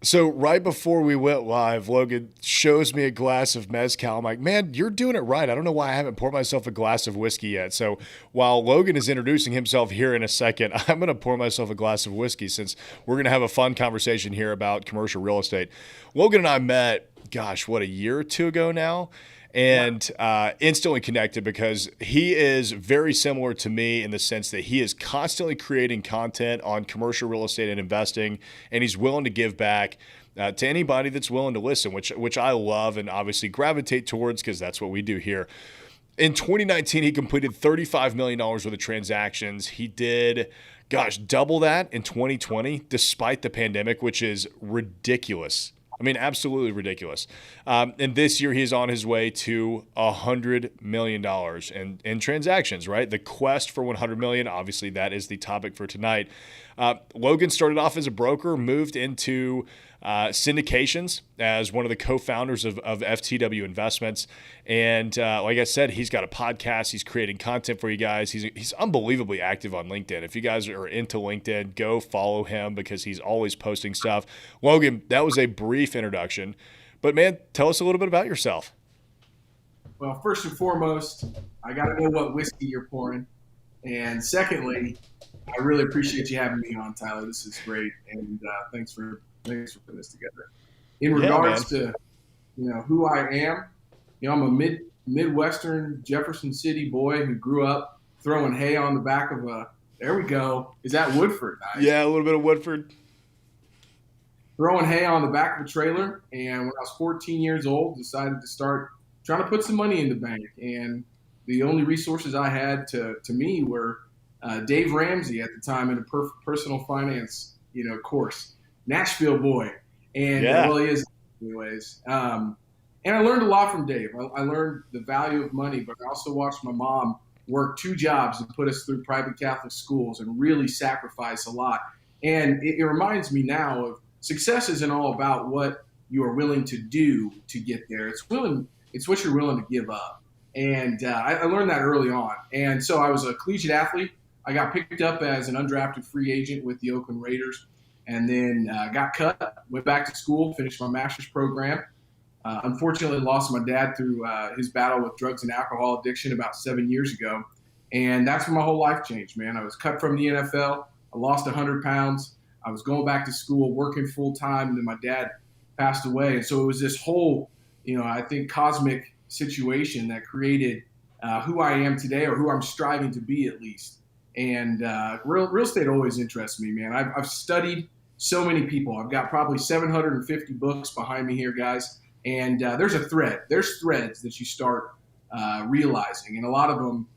So right before we went live, Logan shows me a glass of mezcal. I'm like, man, you're doing it right. I don't know why I haven't poured myself a glass of whiskey yet. So while Logan is introducing himself here in a second, I'm going to pour myself a glass of whiskey since we're going to have a fun conversation here about commercial real estate. Logan and I met, gosh, what, a year or two ago now? And instantly connected because he is very similar to me in the sense that he is constantly creating content on commercial real estate and investing, and he's willing to give back to anybody that's willing to listen, which I love and obviously gravitate towards because that's what we do here. In 2019, he completed $35 million worth of transactions. He did, gosh, double that in 2020, despite the pandemic, which is ridiculous. I mean, absolutely ridiculous. And this year, he's on his way to $100 million in transactions, right? The quest for $100 million, obviously, that is the topic for tonight. Logan started off as a broker, moved into syndications as one of the co-founders of FTW Investments. And like I said, he's got a podcast. He's creating content for you guys. He's unbelievably active on LinkedIn. If you guys are into LinkedIn, go follow him because he's always posting stuff. Logan, that was a brief introduction. But, man, tell us a little bit about yourself. Well, first and foremost, I got to know what whiskey you're pouring. And secondly, I really appreciate you having me on, Tyler. This is great. And thanks for putting this together. In regards to, who I am, I'm a Midwestern Jefferson City boy who grew up throwing hay on the back of there we go. Is that Woodford? Nice. Yeah, a little bit of Woodford. Throwing hay on the back of a trailer. And when I was 14 years old, decided to start trying to put some money in the bank. And the only resources I had to me were Dave Ramsey at the time in a personal finance, course. Nashville boy. And well, he is anyways. And I learned a lot from Dave. I learned the value of money, but I also watched my mom work 2 jobs and put us through private Catholic schools and really sacrifice a lot. And it reminds me now of success isn't all about what you are willing to do to get there. It's what you're willing to give up. And I learned that early on. And so I was a collegiate athlete. I got picked up as an undrafted free agent with the Oakland Raiders. And then got cut, went back to school, finished my master's program. Unfortunately, lost my dad through his battle with drugs and alcohol addiction about 7 years ago. And that's when my whole life changed, man. I was cut from the NFL. I lost 100 pounds. I was going back to school, working full time, and then my dad passed away. And so it was this whole, I think, cosmic situation that created who I am today, or who I'm striving to be at least. And real estate always interests me, man. I've studied so many people. I've got probably 750 books behind me here, guys. And there's a thread. There's threads that you start realizing, and a lot of them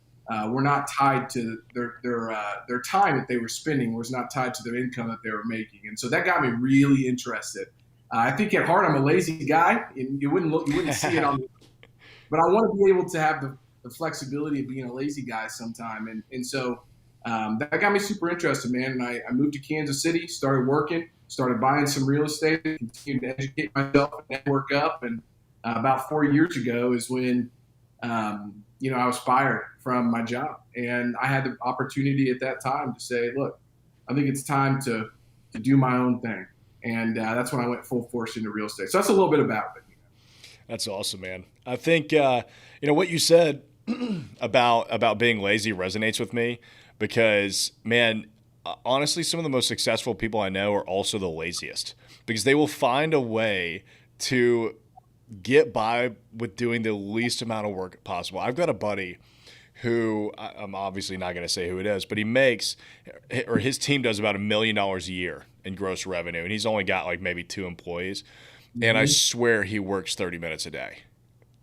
were not tied to their time that they were spending was not tied to their income that they were making. And so that got me really interested. I think at heart I'm a lazy guy, and you wouldn't see it on. But I want to be able to have the flexibility of being a lazy guy sometime, and so. That got me super interested, man. And I moved to Kansas City, started working, started buying some real estate, continued to educate myself and network up. And about 4 years ago is when, I was fired from my job. And I had the opportunity at that time to say, look, I think it's time to do my own thing. And that's when I went full force into real estate. So that's a little bit about it. That's awesome, man. I think, what you said about being lazy resonates with me. Because, man, honestly, some of the most successful people I know are also the laziest because they will find a way to get by with doing the least amount of work possible. I've got a buddy who I'm obviously not going to say who it is, but his team does about $1 million a year in gross revenue, and he's only got like maybe 2 employees. Mm-hmm. And I swear he works 30 minutes a day.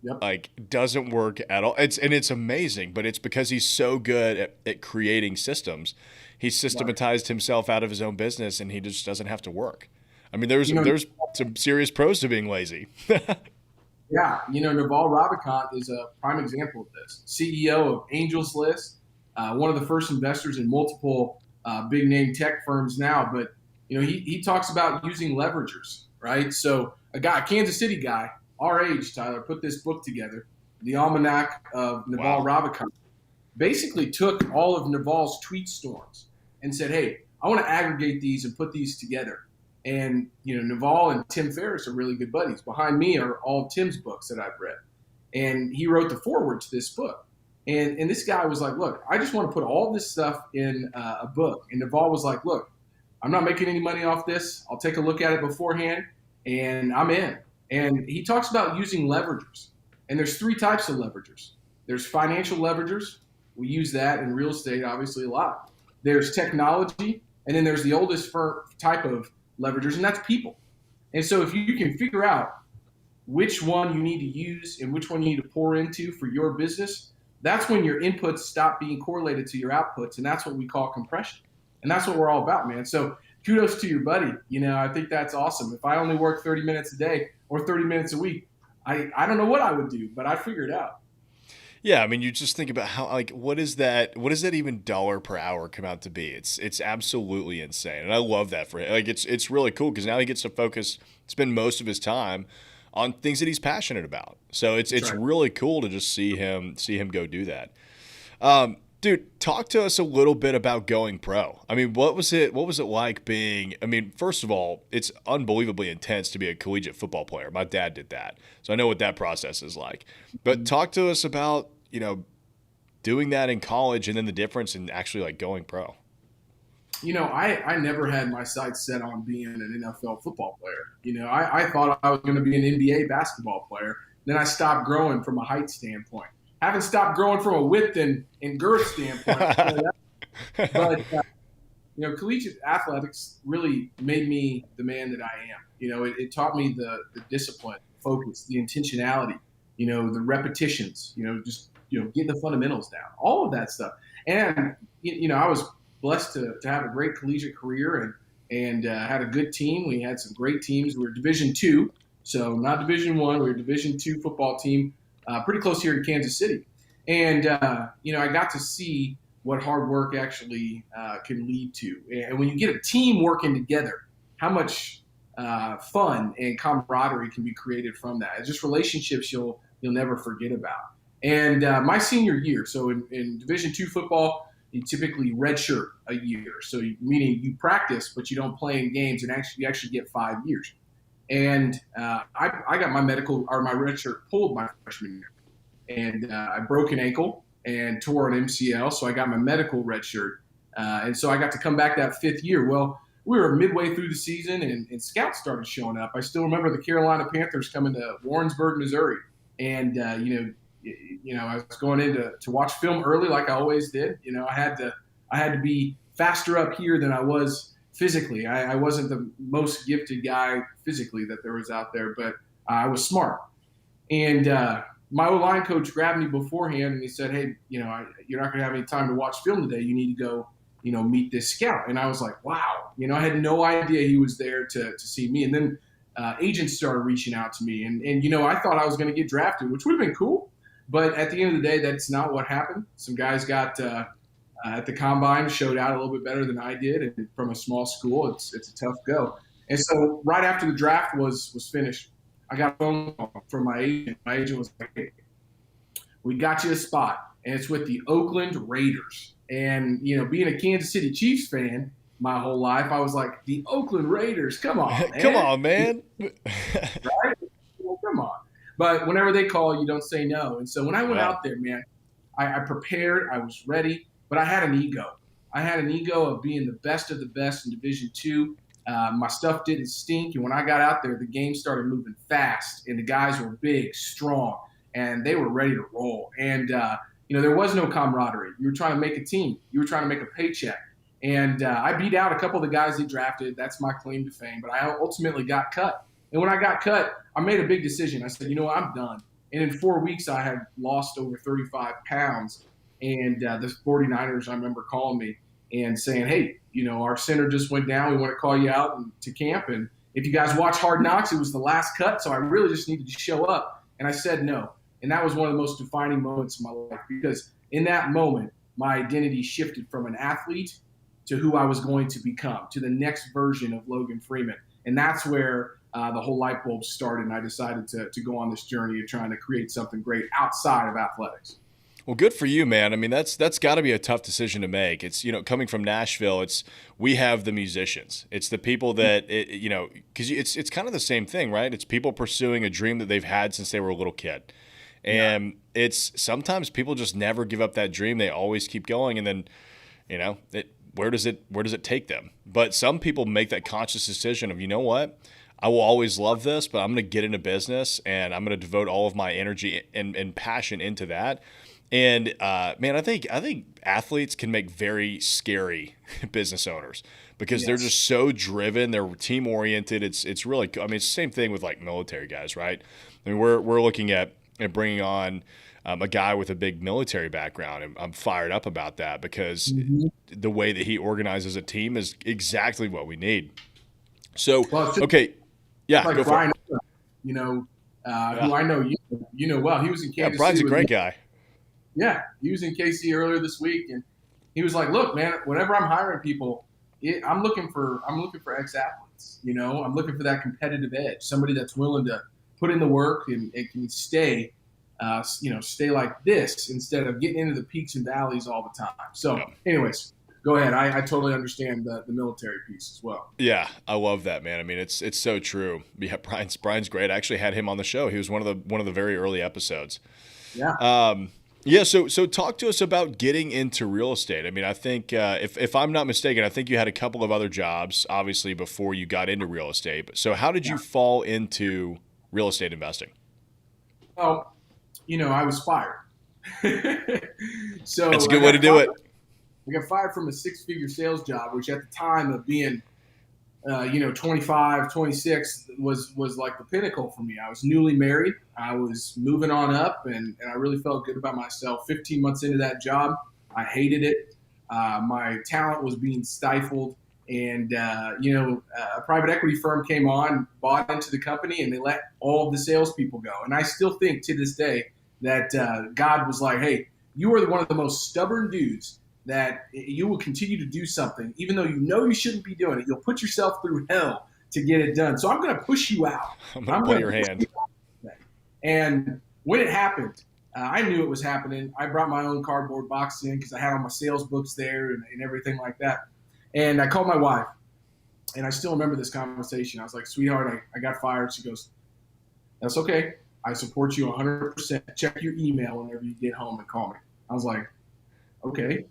Yep. Like doesn't work at all. It's amazing, but it's because he's so good at creating systems. He systematized himself out of his own business, and he just doesn't have to work. I mean, there's some serious pros to being lazy. Yeah, Naval Ravicon is a prime example of this. CEO of Angels List, one of the first investors in multiple big name tech firms now. But he talks about using leveragers, right? So a Kansas City guy. Our age, Tyler, put this book together, The Almanac of Naval Ravicon. Basically took all of Naval's tweet storms and said, hey, I want to aggregate these and put these together. And, Naval and Tim Ferriss are really good buddies. Behind me are all of Tim's books that I've read. And he wrote the foreword to this book. And this guy was like, look, I just want to put all this stuff in a book. And Naval was like, look, I'm not making any money off this. I'll take a look at it beforehand, and I'm in. And he talks about using leveragers. And there's 3 types of leveragers. There's financial leveragers. We use that in real estate, obviously, a lot. There's technology. And then there's the oldest type of leveragers, and that's people. And so if you can figure out which one you need to use and which one you need to pour into for your business, that's when your inputs stop being correlated to your outputs. And that's what we call compression. And that's what we're all about, man. So kudos to your buddy. I think that's awesome. If I only work 30 minutes a day or 30 minutes a week, I don't know what I would do, but I'd figure it out. Yeah, I mean, you just think about how, like, what is that even dollar per hour come out to be? It's absolutely insane, and I love that for him. Like, it's really cool because now he gets to spend most of his time on things that he's passionate about. So it's right. really cool to just see him go do that. Dude, talk to us a little bit about going pro. I mean, what was it like being, I mean, first of all, it's unbelievably intense to be a collegiate football player. My dad did that. So I know what that process is like. But talk to us about, doing that in college and then the difference in actually like going pro. I never had my sights set on being an NFL football player. I thought I was going to be an NBA basketball player. Then I stopped growing from a height standpoint. Haven't stopped growing from a width and girth standpoint. But, collegiate athletics really made me the man that I am. It taught me the discipline, focus, the intentionality, the repetitions, just, getting the fundamentals down, all of that stuff. And, I was blessed to have a great collegiate career and had a good team. We had some great teams. We were Division II, so not Division I. We were Division II football team, pretty close here in Kansas City. And, I got to see what hard work actually can lead to. And when you get a team working together, how much fun and camaraderie can be created from that. It's just relationships you'll never forget about. And my senior year, so in Division II football, you typically redshirt a year. So meaning you practice, but you don't play in games, and you actually get 5 years. And I got my redshirt pulled my freshman year, and I broke an ankle and tore an MCL. So I got my medical redshirt, and so I got to come back that 5th year. Well, we were midway through the season, and scouts started showing up. I still remember the Carolina Panthers coming to Warrensburg, Missouri, and I was going in to watch film early, like I always did. I had to be faster up here than I was physically. I wasn't the most gifted guy physically that there was out there, but I was smart. And my O-line coach grabbed me beforehand, and he said, "Hey, you're not going to have any time to watch film today. You need to go, meet this scout." And I was like, "Wow!" I had no idea he was there to see me. And then agents started reaching out to me, and I thought I was going to get drafted, which would have been cool. But at the end of the day, that's not what happened. Some guys got at the combine, showed out a little bit better than I did, and from a small school, it's a tough go. And so right after the draft was finished, I got a phone call from my agent. My agent was like, "Hey, we got you a spot, and it's with the Oakland Raiders." And being a Kansas City Chiefs fan my whole life, I was like, "The Oakland Raiders, come on, man. Come on, man." Right? Well, come on. But whenever they call, you don't say no. And so when I went out there, man, I prepared, I was ready, but I had an ego. I had an ego of being the best of the best in Division II. My stuff didn't stink. And when I got out there, the game started moving fast, and the guys were big, strong, and they were ready to roll. And, there was no camaraderie. You were trying to make a team. You were trying to make a paycheck. And I beat out a couple of the guys they drafted. That's my claim to fame. But I ultimately got cut. And when I got cut, I made a big decision. I said, I'm done. And in 4 weeks, I had lost over 35 pounds. And the 49ers, I remember calling me and saying, "Hey, our center just went down. We want to call you out to camp. And if you guys watch Hard Knocks, it was the last cut. So I really just needed to show up." And I said no. And that was one of the most defining moments of my life, because in that moment, my identity shifted from an athlete to who I was going to become, to the next version of Logan Freeman. And that's where the whole light bulb started, and I decided to go on this journey of trying to create something great outside of athletics. Well, good for you, man. I mean, that's got to be a tough decision to make. It's, coming from Nashville, we have the musicians. It's the people that because it's kind of the same thing, right? It's people pursuing a dream that they've had since they were a little kid. And it's sometimes people just never give up that dream. They always keep going, and then, where does it take them? But some people make that conscious decision of, you know what? I will always love this, but I'm going to get into business and I'm going to devote all of my energy and passion into that. And man, I think athletes can make very scary business owners because they're just so driven. They're team oriented. It's really, I mean, it's the same thing with like military guys, right? I mean, we're looking at bringing on a guy with a big military background, and I'm fired up about that because the way that he organizes a team is exactly what we need. So, okay. Yeah, like go for Brian, it. who I know well. He was in Kansas Yeah, Brian's City a great guy. Yeah, he was in KC earlier this week, and he was like, "Look, man, whenever I'm hiring people, I'm looking for ex-athletes. I'm looking for that competitive edge, somebody that's willing to put in the work and can stay, stay like this instead of getting into the peaks and valleys all the time." So, anyways. Go ahead. I totally understand the military piece as well. Yeah, I love that, man. I mean, it's so true. Yeah, Brian's great. I actually had him on the show. He was one of the very early episodes. Yeah. Yeah. So talk to us about getting into real estate. I mean, I think if I'm not mistaken, I think you had a couple of other jobs, obviously, before you got into real estate. So how did you fall into real estate investing? Well, I was fired. So that's a good way to do it. I got fired from a six-figure sales job, which at the time of being, 25, 26 was like the pinnacle for me. I was newly married. I was moving on up, and I really felt good about myself. 15 months into that job, I hated it. My talent was being stifled, and, a private equity firm came on, bought into the company, and they let all of the salespeople go. And I still think to this day that God was like, hey, you are one of the most stubborn dudes that you will continue to do something, even though you shouldn't be doing it. You'll put yourself through hell to get it done. So I'm going to push you out. I'm going to play your hand. And when it happened, I knew it was happening. I brought my own cardboard box in because I had all my sales books there and everything like that. And I called my wife, and I still remember this conversation. I was like, sweetheart, I got fired. She goes, that's okay. I support you 100%. Check your email whenever you get home and call me. I was like, okay.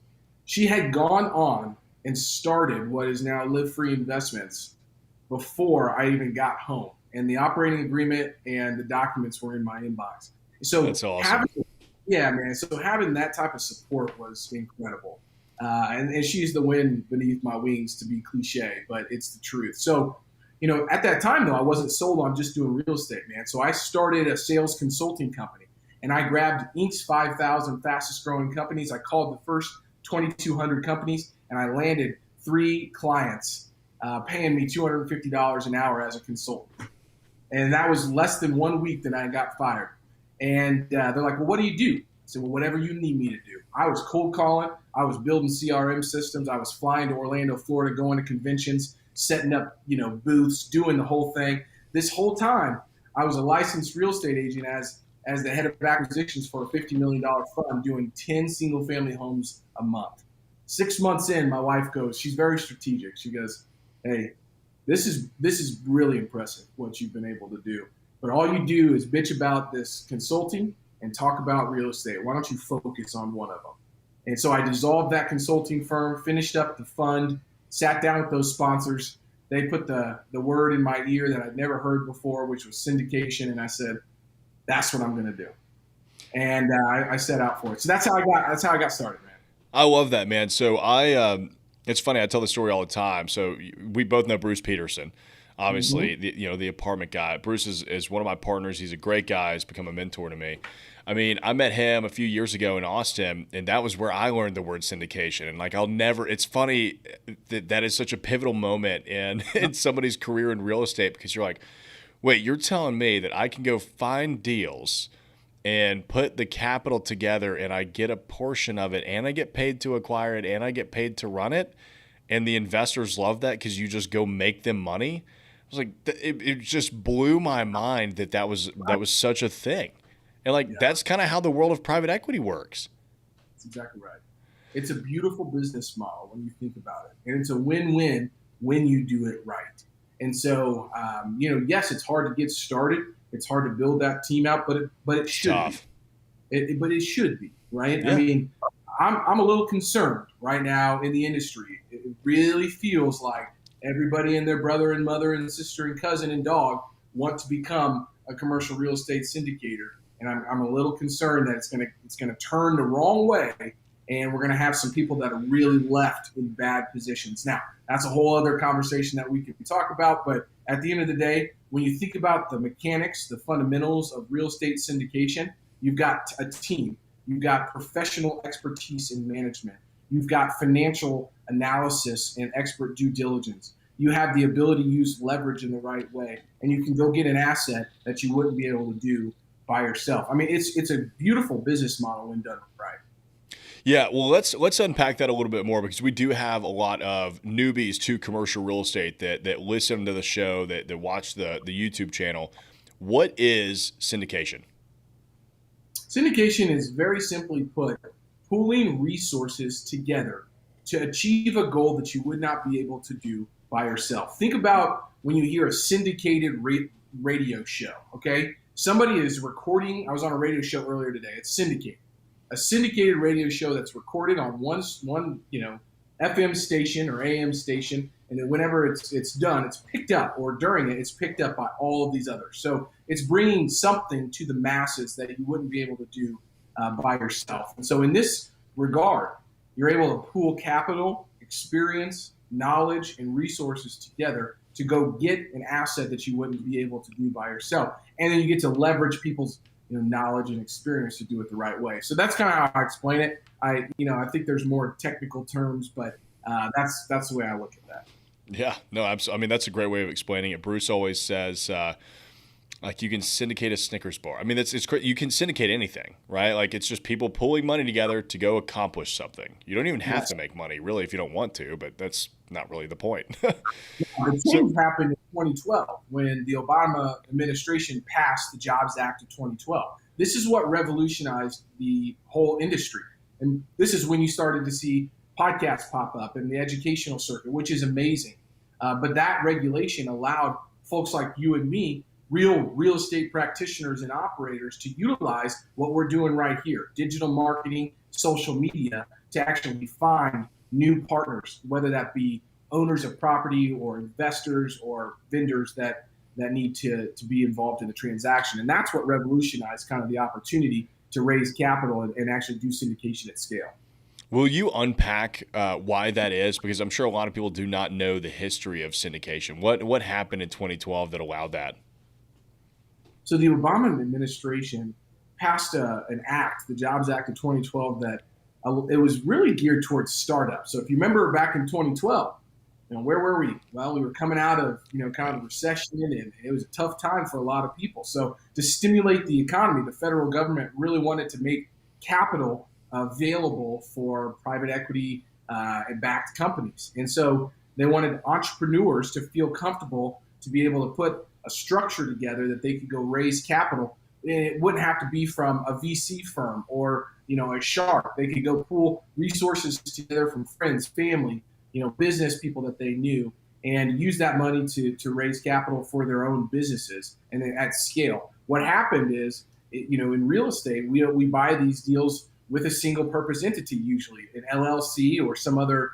She had gone on and started what is now Live Free Investments before I even got home. And the operating agreement and the documents were in my inbox. So that's awesome. So having that type of support was incredible. And she's the wind beneath my wings, to be cliche, but it's the truth. So, at that time, though, I wasn't sold on just doing real estate, man. So I started a sales consulting company, and I grabbed Inc.'s 5,000 fastest growing companies. I called the first 2,200 companies, and I landed 3 clients paying me $250 an hour as a consultant. And that was less than 1 week that I got fired. And they're like, well, what do you do? I said, well, whatever you need me to do. I was cold calling. I was building CRM systems. I was flying to Orlando, Florida, going to conventions, setting up, booths, doing the whole thing. This whole time, I was a licensed real estate agent as the head of acquisitions for a $50 million fund, doing 10 single-family homes a month. 6 months in, my wife goes, she's very strategic. She goes, hey, this is really impressive what you've been able to do. But all you do is bitch about this consulting and talk about real estate. Why don't you focus on one of them? And so I dissolved that consulting firm, finished up the fund, sat down with those sponsors. They put the word in my ear that I'd never heard before, which was syndication. And I said, that's what I'm going to do. And I set out for it. So that's how I got started, man. I love that, man. So it's funny. I tell the story all the time. So we both know Bruce Peterson, obviously, the apartment guy. Bruce is one of my partners. He's a great guy. He's become a mentor to me. I mean, I met him a few years ago in Austin, and that was where I learned the word syndication. And it's funny that is such a pivotal moment in somebody's career in real estate, because you're like, wait, you're telling me that I can go find deals and put the capital together and I get a portion of it and I get paid to acquire it and I get paid to run it, and the investors love that because you just go make them money? I was like, it just blew my mind that was such a thing. And that's kind of how the world of private equity works. That's exactly right. It's a beautiful business model when you think about it, and it's a win-win when you do it right. And so, yes, it's hard to get started. It's hard to build that team out, but it It's should be. tough. But it should be, right? I Yeah. mean, I'm a little concerned right now in the industry. It really feels like everybody and their brother and mother and sister and cousin and dog want to become a commercial real estate syndicator, and I'm a little concerned that it's gonna turn the wrong way, and we're gonna have some people that are really left in bad positions. Now, that's a whole other conversation that we can talk about, but at the end of the day, when you think about the mechanics, the fundamentals of real estate syndication, you've got a team. You've got professional expertise in management. You've got financial analysis and expert due diligence. You have the ability to use leverage in the right way, and you can go get an asset that you wouldn't be able to do by yourself. I mean, it's a beautiful business model when done right. Yeah, well, let's unpack that a little bit more because we do have a lot of newbies to commercial real estate that listen to the show, that watch the YouTube channel. What is syndication? Syndication is very simply put, pooling resources together to achieve a goal that you would not be able to do by yourself. Think about when you hear a syndicated radio show, okay? Somebody is recording. I was on a radio show earlier today. It's syndicated. A syndicated radio show that's recorded on one FM station or AM station, and then whenever it's done, it's picked up, or during it, it's picked up by all of these others. So it's bringing something to the masses that you wouldn't be able to do by yourself. And so in this regard, you're able to pool capital, experience, knowledge, and resources together to go get an asset that you wouldn't be able to do by yourself. And then you get to leverage people's knowledge and experience to do it the right way. So that's kind of how I explain it. I think there's more technical terms, but that's the way I look at that. Yeah, no, absolutely. I mean, that's a great way of explaining it. Bruce always says, like, you can syndicate a Snickers bar. I mean, it's you can syndicate anything, right? Like, it's just people pulling money together to go accomplish something. You don't even have to make money, really, if you don't want to, but that's not really the point. The change happened in 2012 when the Obama administration passed the Jobs Act of 2012. This is what revolutionized the whole industry. And this is when you started to see podcasts pop up in the educational circuit, which is amazing. But that regulation allowed folks like you and me, real estate practitioners and operators, to utilize what we're doing right here, digital marketing, social media, to actually find new partners, whether that be owners of property or investors or vendors that need to be involved in the transaction. And that's what revolutionized kind of the opportunity to raise capital and actually do syndication at scale. Will you unpack why that is? Because I'm sure a lot of people do not know the history of syndication. What happened in 2012 that allowed that? So the Obama administration passed an act, the Jobs Act of 2012, that it was really geared towards startups. So if you remember back in 2012, where were we? Well, we were coming out of, kind of recession, and it was a tough time for a lot of people. So to stimulate the economy, the federal government really wanted to make capital available for private equity and backed companies. And so they wanted entrepreneurs to feel comfortable to be able to put a structure together that they could go raise capital. And it wouldn't have to be from a VC firm or, a shark. They could go pool resources together from friends, family, business people that they knew, and use that money to raise capital for their own businesses and at scale. What happened is, in real estate, we buy these deals with a single purpose entity, usually an LLC or some other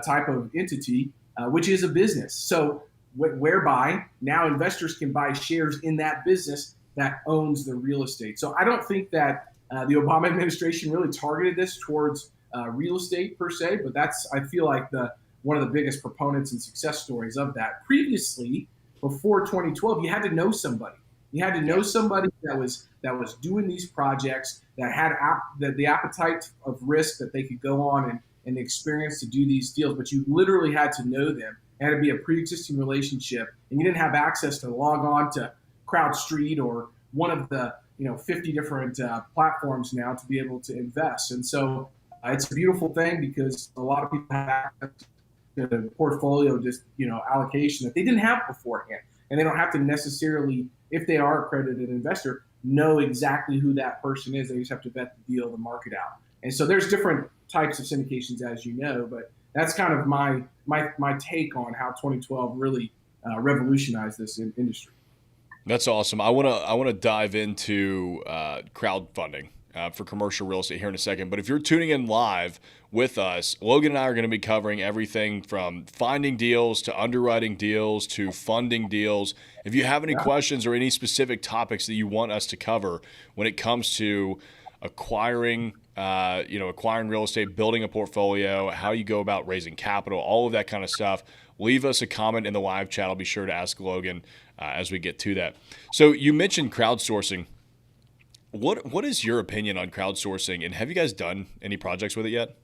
type of entity, which is a business. So whereby now investors can buy shares in that business that owns the real estate. So I don't think that the Obama administration really targeted this towards real estate per se, but I feel like one of the biggest proponents and success stories of that. Previously, before 2012, you had to know somebody. You had to know somebody that was doing these projects, that had the appetite of risk that they could go on and the experience to do these deals. But you literally had to know them. It had to be a pre-existing relationship, and you didn't have access to log on to CrowdStreet or one of the 50 different platforms now to be able to invest. And so it's a beautiful thing because a lot of people have access to the portfolio allocation that they didn't have beforehand. And they don't have to necessarily, if they are accredited investor, know exactly who that person is. They just have to vet the deal, the market out. And so there's different types of syndications, as you know, but that's kind of my take on how 2012 really revolutionized this industry. That's awesome. I wanna dive into crowdfunding for commercial real estate here in a second. But if you're tuning in live with us, Logan and I are going to be covering everything from finding deals to underwriting deals to funding deals. If you have any questions or any specific topics that you want us to cover when it comes to acquiring real estate, building a portfolio, how you go about raising capital, all of that kind of stuff, leave us a comment in the live chat. I'll be sure to ask Logan as we get to that. So you mentioned crowdsourcing. What is your opinion on crowdsourcing, and have you guys done any projects with it yet?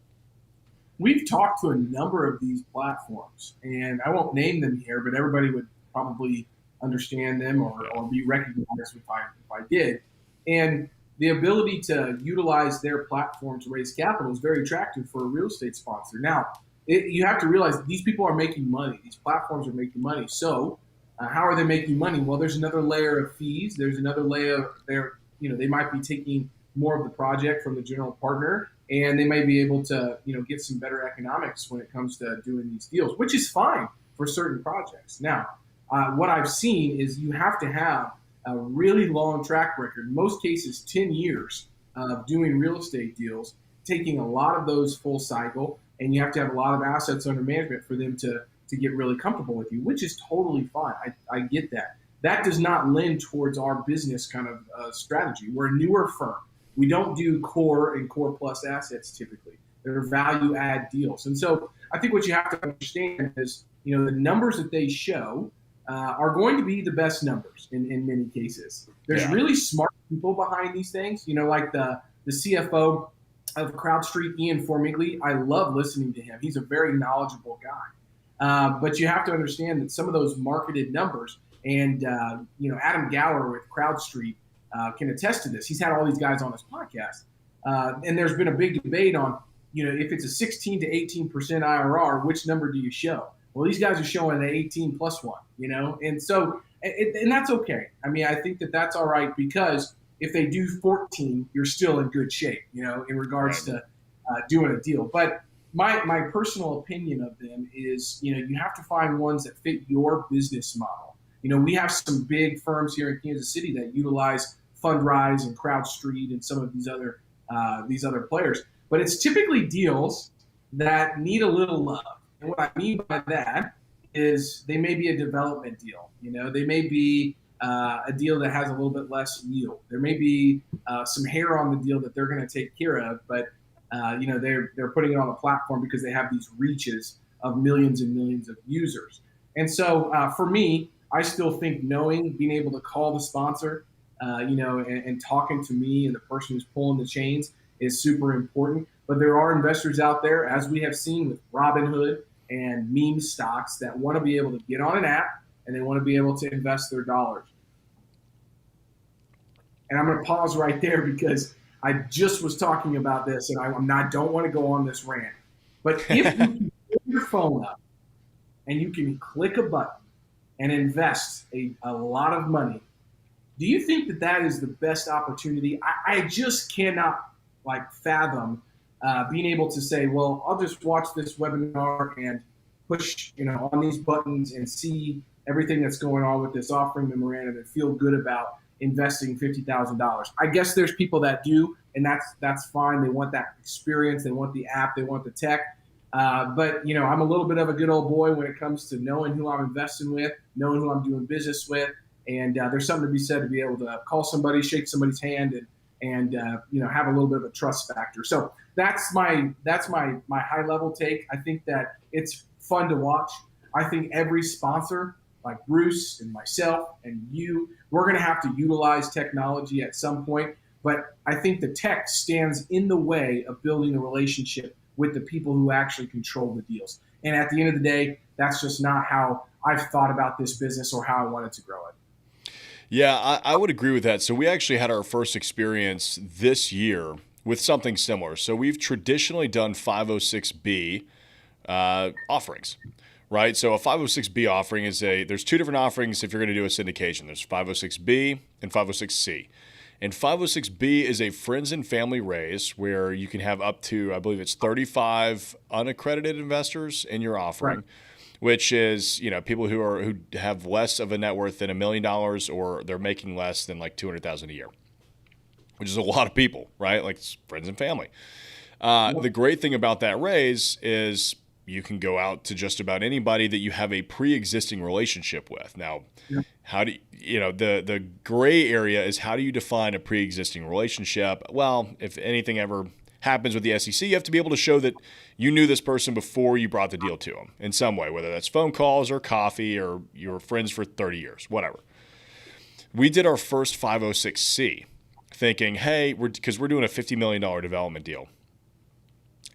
We've talked to a number of these platforms, and I won't name them here, but everybody would probably understand them or be recognized if I did. And the ability to utilize their platform to raise capital is very attractive for a real estate sponsor. Now, you have to realize these people are making money. These platforms are making money. So how are they making money? Well, there's another layer of fees. There's another layer there. They might be taking more of the project from the general partner, and they may be able to, get some better economics when it comes to doing these deals, which is fine for certain projects. Now, what I've seen is you have to have a really long track record, in most cases 10 years of doing real estate deals, taking a lot of those full cycle, and you have to have a lot of assets under management for them to get really comfortable with you, which is totally fine. I get that. That does not lend towards our business kind of strategy. We're a newer firm. We don't do core and core plus assets typically. They're value add deals. And so I think what you have to understand is, the numbers that they show are going to be the best numbers in many cases. There's really smart people behind these things, like the CFO of CrowdStreet, Ian Formigli. I love listening to him. He's a very knowledgeable guy. But you have to understand that some of those marketed numbers, and Adam Gower with CrowdStreet can attest to this. He's had all these guys on his podcast, and there's been a big debate on, if it's a 16 to 18% IRR, which number do you show? Well, these guys are showing an 18 plus one, and so and that's okay. I mean, I think that that's all right, because if they do 14, you're still in good shape, in regards to doing a deal. But my personal opinion of them is, you have to find ones that fit your business model. We have some big firms here in Kansas City that utilize Fundrise and CrowdStreet and some of these other players. But it's typically deals that need a little love. And what I mean by that is they may be a development deal. They may be a deal that has a little bit less yield. There may be some hair on the deal that they're going to take care of, but they're putting it on the platform because they have these reaches of millions and millions of users. And so for me, I still think being able to call the sponsor, and talking to me and the person who's pulling the chains is super important. But there are investors out there, as we have seen with Robinhood and meme stocks, that want to be able to get on an app and they want to be able to invest their dollars. And I'm going to pause right there because I just was talking about this, and I don't want to go on this rant. But if you can put your phone up and you can click a button and invest a lot of money, do you think that is the best opportunity? I just cannot fathom being able to say, well, I'll just watch this webinar and push on these buttons and see everything that's going on with this offering memorandum and feel good about investing $50,000. I guess there's people that do, and that's fine. They want that experience. They want the app. They want the tech. But I'm a little bit of a good old boy when it comes to knowing who I'm investing with, knowing who I'm doing business with, and there's something to be said to be able to call somebody, shake somebody's hand, and have a little bit of a trust factor. So that's my high level take. I think that it's fun to watch. I think every sponsor, like Bruce and myself and you, we're going to have to utilize technology at some point. But I think the tech stands in the way of building a relationship with the people who actually control the deals. And at the end of the day, that's just not how I've thought about this business or how I wanted to grow it. Yeah, I would agree with that. So we actually had our first experience this year with something similar. So we've traditionally done 506B offerings, right? So a 506B offering there's two different offerings if you're going to do a syndication. There's 506B and 506C. And 506B is a friends and family raise where you can have up to, I believe it's 35 unaccredited investors in your offering, Right. which is, people who have less of a net worth than $1 million, or they're making less than like 200,000 a year, which is a lot of people, right? Like it's friends and family. The great thing about that raise is you can go out to just about anybody that you have a pre-existing relationship with. Now, Yeah. how do the gray area is, how do you define a pre-existing relationship? Well, if anything ever happens with the SEC, you have to be able to show that you knew this person before you brought the deal to them in some way, whether that's phone calls or coffee or you were friends for 30 years, whatever. We did our first 506C thinking, hey, because we're doing a $50 million development deal.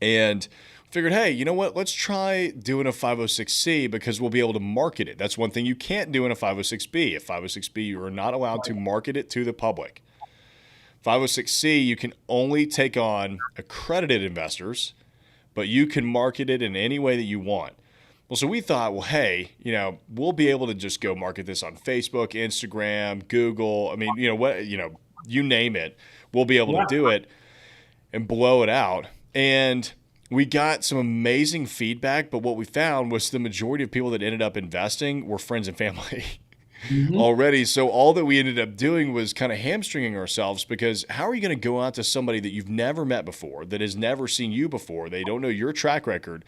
And figured, hey, you know what? Let's try doing a 506C because we'll be able to market it. That's one thing you can't do in a 506B. A 506B, you are not allowed to market it to the public. 506C, you can only take on accredited investors, but you can market it in any way that you want. Well, so we thought, well, hey, we'll be able to just go market this on Facebook, Instagram, Google. I mean, you name it, we'll be able to do it and blow it out. And we got some amazing feedback, but what we found was the majority of people that ended up investing were friends and family already. So all that we ended up doing was kind of hamstringing ourselves, because how are you going to go out to somebody that you've never met before, that has never seen you before, they don't know your track record,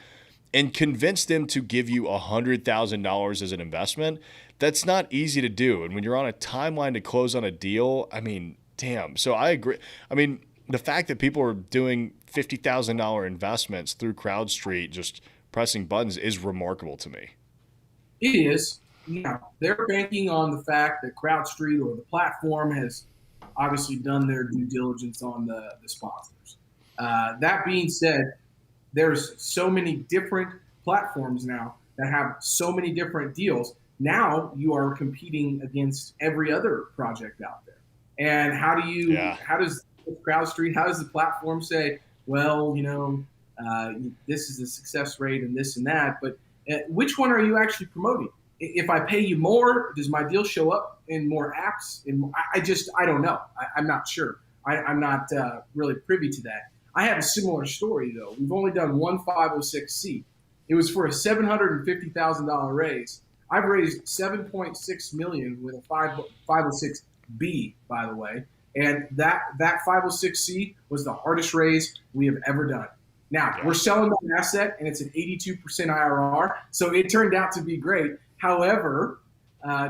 and convince them to give you $100,000 as an investment? That's not easy to do. And when you're on a timeline to close on a deal, I mean, damn. So I agree. I mean, the fact that people are doing $50,000 investments through CrowdStreet, just pressing buttons, is remarkable to me. It is. Yeah, they're banking on the fact that CrowdStreet or the platform has obviously done their due diligence on the sponsors. That being said, there's so many different platforms now that have so many different deals. Now you are competing against every other project out there. And how does CrowdStreet, how does the platform say, well, this is the success rate and this and that, but which one are you actually promoting? If I pay you more, does my deal show up in more apps? I don't know. I'm not sure. I'm not really privy to that. I have a similar story, though. We've only done one 506C. It was for a $750,000 raise. I've raised $7.6 million with a 506B, by the way. And that 506C was the hardest raise we have ever done. Now, we're selling an asset, and it's an 82% IRR, so it turned out to be great. However,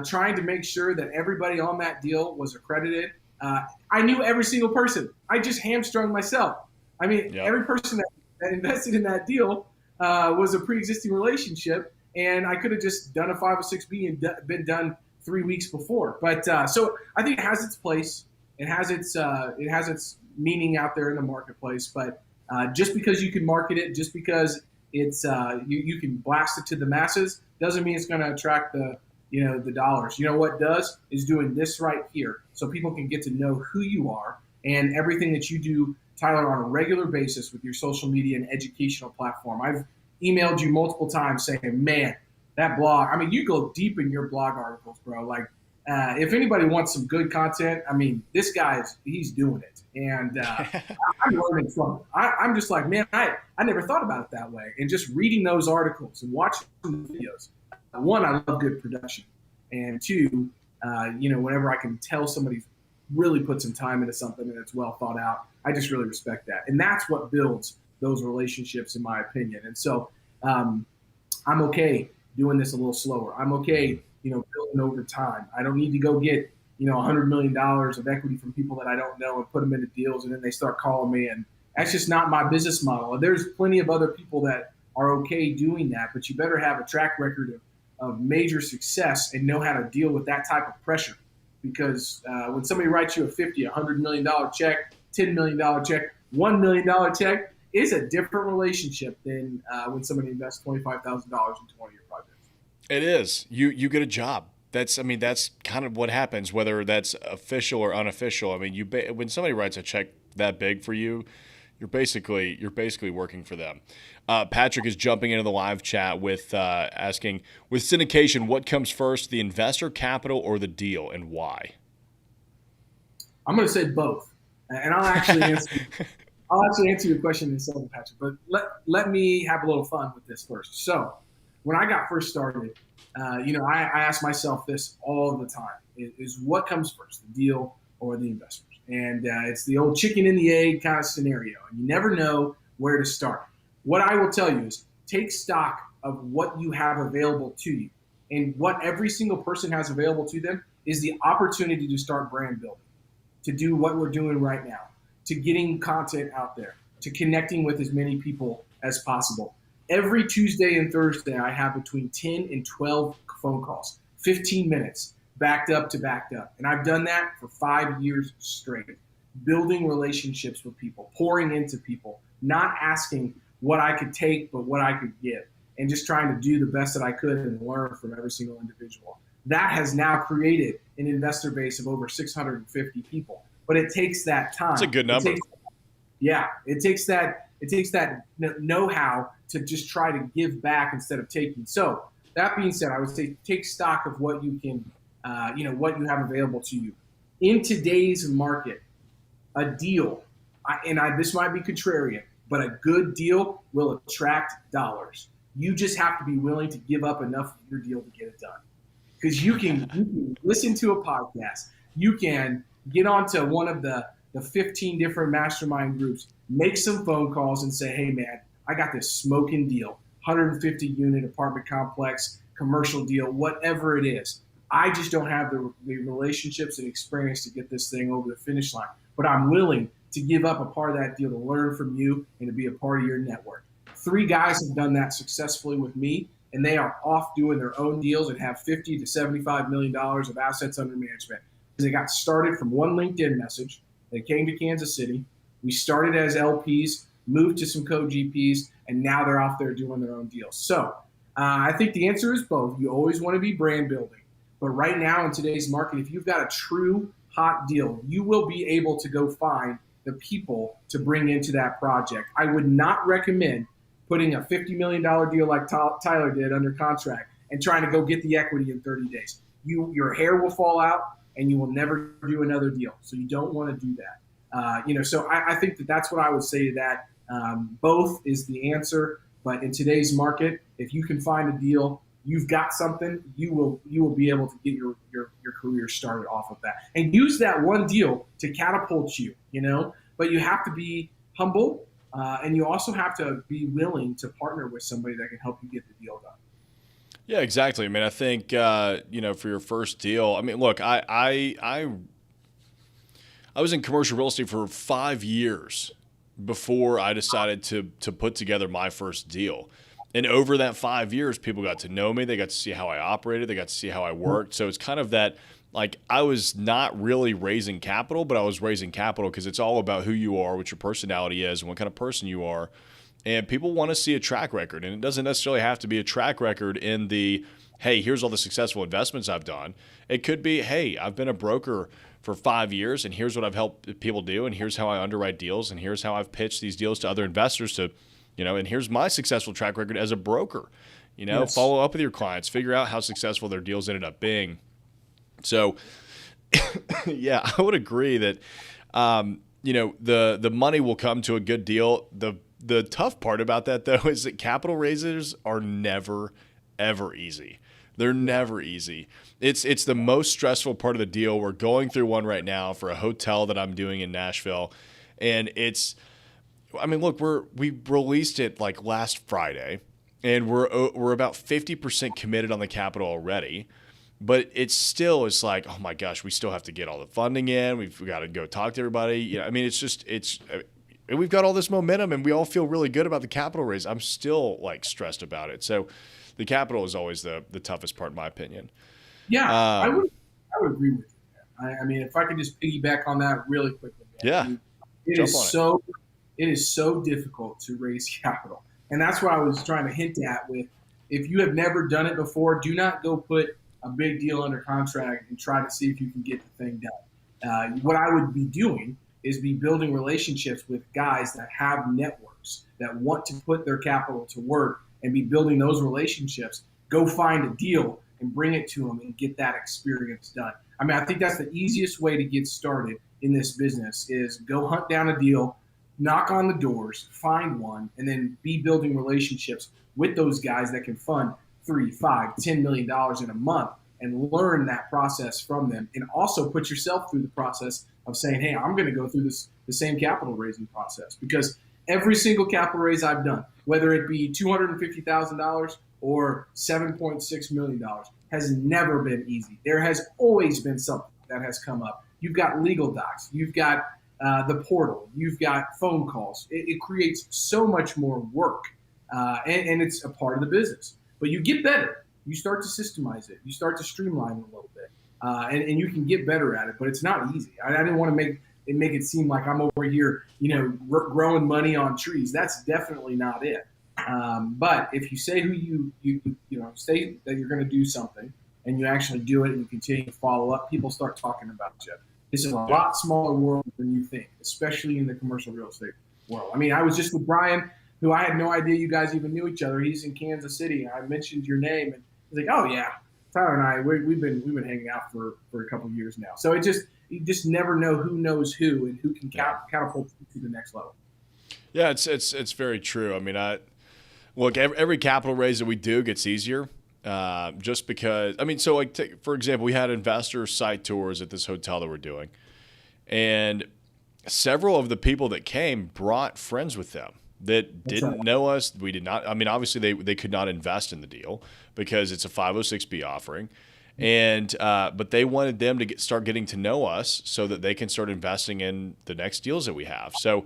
trying to make sure that everybody on that deal was accredited, I knew every single person. I just hamstrung myself. I mean, every person that invested in that deal was a pre-existing relationship, and I could have just done a 506B and been done 3 weeks before. But so I think it has its place. It has its meaning out there in the marketplace. But just because you can market it, just because it's you can blast it to the masses, doesn't mean it's going to attract the dollars. You know what does is doing this right here, so people can get to know who you are and everything that you do, Tyler, on a regular basis with your social media and educational platform. I've emailed you multiple times saying, man, that blog, I mean, you go deep in your blog articles, bro. Like, if anybody wants some good content, I mean, this guy he's doing it. And I'm learning from it. I'm just like, man, I never thought about it that way. And just reading those articles and watching the videos, one, I love good production. And two, whenever I can tell somebody's really put some time into something and it's well thought out, I just really respect that. And that's what builds those relationships, in my opinion. And so I'm okay doing this a little slower. I'm okay, building over time. I don't need to go get, $100 million of equity from people that I don't know and put them into deals, and then they start calling me. And that's just not my business model. There's plenty of other people that are okay doing that, but you better have a track record of major success and know how to deal with that type of pressure. Because when somebody writes you a $50, $100 million check, $10 million check, $1 million check, it's a different relationship than when somebody invests $25,000 into one of your projects. It is. You get a job. That's kind of what happens, whether that's official or unofficial. I mean, when somebody writes a check that big for you, you're basically working for them. Patrick is jumping into the live chat with asking, with syndication, what comes first, the investor capital or the deal, and why? I'm going to say both, and I'll actually answer. I'll actually answer your question in a second, Patrick. But let me have a little fun with this first. So, when I got first started, I asked myself this all the time: is what comes first, the deal or the investors? And it's the old chicken and the egg kind of scenario, and you never know where to start. What I will tell you is take stock of what you have available to you, and what every single person has available to them is the opportunity to start brand building, to do what we're doing right now, to getting content out there, to connecting with as many people as possible. Every Tuesday and Thursday, I have between 10 and 12 phone calls, 15 minutes, backed up to backed up. And I've done that for 5 years straight, building relationships with people, pouring into people, not asking what I could take, but what I could give, and just trying to do the best that I could and learn from every single individual. That has now created an investor base of over 650 people. But it takes that time. That's a good number. It takes that know-how to just try to give back instead of taking. So that being said, I would say take stock of what you can, what you have available to you. In today's market, a deal, this might be contrarian, but a good deal will attract dollars. You just have to be willing to give up enough of your deal to get it done. Because you can listen to a podcast, you can get onto one of the 15 different mastermind groups, make some phone calls and say, hey, man, I got this smoking deal, 150 unit apartment complex, commercial deal, whatever it is. I just don't have the relationships and experience to get this thing over the finish line. But I'm willing to give up a part of that deal to learn from you and to be a part of your network. 3 guys have done that successfully with me, and they are off doing their own deals and have $50 to $75 million of assets under management. They got started from one LinkedIn message. They came to Kansas City. We started as LPs, moved to some co-GPs, and now they're off there doing their own deals. So I think the answer is both. You always want to be brand building. But right now in today's market, if you've got a true hot deal, you will be able to go find the people to bring into that project. I would not recommend putting a $50 million deal like Tyler did under contract and trying to go get the equity in 30 days. Your hair will fall out and you will never do another deal. So you don't want to do that. So I think that's what I would say to that. Both is the answer. But in today's market, if you can find a deal, you've got something, you will be able to get your career started off of that. And use that one deal to catapult you, But you have to be humble. And you also have to be willing to partner with somebody that can help you get the deal done. Yeah, exactly. I mean, I think, for your first deal, I mean, look, I was in commercial real estate for 5 years before I decided to put together my first deal. And over that 5 years, people got to know me. They got to see how I operated. They got to see how I worked. So it's kind of that, like, I was not really raising capital, but I was raising capital because it's all about who you are, what your personality is, and what kind of person you are. And people want to see a track record. And it doesn't necessarily have to be a track record in the, hey, here's all the successful investments I've done. It could be, hey, I've been a broker for 5 years, and here's what I've helped people do, and here's how I underwrite deals, and here's how I've pitched these deals to other investors to, and here's my successful track record as a broker. Yes. Follow up with your clients, figure out how successful their deals ended up being. So, yeah, I would agree that, the money will come to a good deal. The tough part about that, though, is that capital raises are never, ever easy. They're never easy. It's the most stressful part of the deal. We're going through one right now for a hotel that I'm doing in Nashville, and we released it like last Friday, and we're about 50% committed on the capital already. But it's like, oh my gosh, we still have to get all the funding in. We've got to go talk to everybody. We've got all this momentum and we all feel really good about the capital raise. I'm still like stressed about it. So the capital is always the toughest part in my opinion. Yeah, I would agree with you. I mean, if I could just piggyback on that really quickly. Man. Yeah. It is so difficult to raise capital. And that's what I was trying to hint at with, if you have never done it before, do not go put a big deal under contract and try to see if you can get the thing done. What I would be doing is be building relationships with guys that have networks that want to put their capital to work and be building those relationships. Go find a deal and bring it to them and get that experience done. I mean, I think that's the easiest way to get started in this business is go hunt down a deal, knock on the doors, find one, and then be building relationships with those guys that can fund 3, 5, $10 million in a month, and learn that process from them, and also put yourself through the process of saying, hey, I'm going to go through the same capital raising process, because every single capital raise I've done, whether it be $250,000 or $7.6 million, has never been easy. There has always been something that has come up. You've got legal docs, you've got the portal, you've got phone calls. It creates so much more work, and it's a part of the business. But you get better. You start to systemize it. You start to streamline it a little bit, and you can get better at it. But it's not easy. I didn't want to make it seem like I'm over here, growing money on trees. That's definitely not it. But if you say say that you're going to do something, and you actually do it, and you continue to follow up, people start talking about you. This is a lot smaller world than you think, especially in the commercial real estate world. I mean, I was just with Brian, who I had no idea you guys even knew each other. He's in Kansas City, and I mentioned your name, and he's like, "Oh yeah, Tyler and I, we've been hanging out for a couple of years now." So you just never know who knows who and who can catapult you to the next level. Yeah, it's very true. I mean, look, every capital raise that we do gets easier. Just because, so for example, we had investor site tours at this hotel that we're doing, and several of the people that came brought friends with them that didn't know us. We did not. Obviously they could not invest in the deal because it's a 506B offering, and but they wanted them to start getting to know us so that they can start investing in the next deals that we have. So,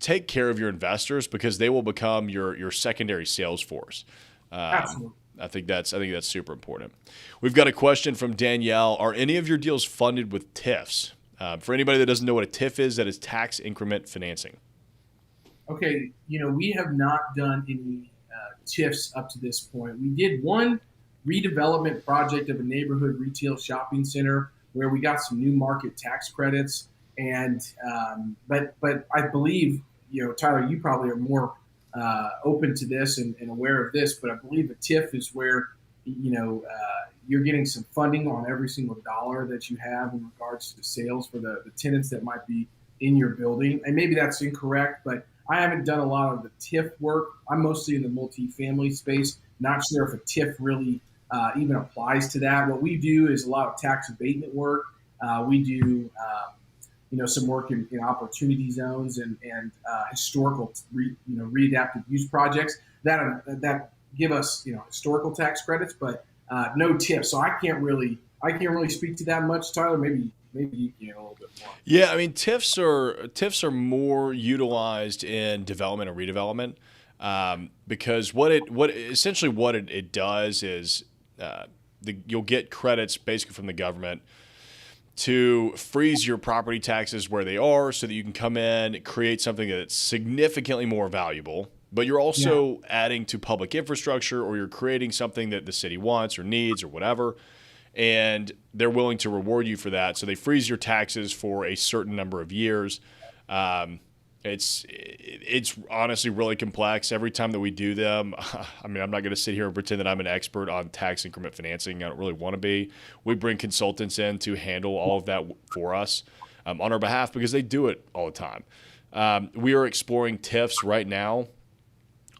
take care of your investors, because they will become your secondary sales force. Absolutely. I think that's super important. We've got a question from Danielle. Are any of your deals funded with TIFs? For anybody that doesn't know what a TIF is, that is tax increment financing. Okay, we have not done any TIFs up to this point. We did one redevelopment project of a neighborhood retail shopping center where we got some new market tax credits, and but I believe, Tyler, you probably are more open to this and aware of this, but I believe a TIF is where you're getting some funding on every single dollar that you have in regards to sales for the tenants that might be in your building. And maybe that's incorrect, but I haven't done a lot of the TIF work. I'm mostly in the multifamily space. Not sure if a TIF really even applies to that. What we do is a lot of tax abatement work. We do some work in opportunity zones and historical readaptive use projects that give us historical tax credits, but no TIF. So I can't really speak to that much, Tyler. Maybe you can a little bit more. Yeah, TIFs are more utilized in development and redevelopment, because what it does is you'll get credits basically from the government to freeze your property taxes where they are, so that you can come in, create something that's significantly more valuable, but you're also adding to public infrastructure, or you're creating something that the city wants or needs or whatever, and they're willing to reward you for that. So they freeze your taxes for a certain number of years. It's honestly really complex. Every time that we do them, I'm not going to sit here and pretend that I'm an expert on tax increment financing. I don't really want to be. We bring consultants in to handle all of that for us on our behalf, because they do it all the time. We are exploring TIFs right now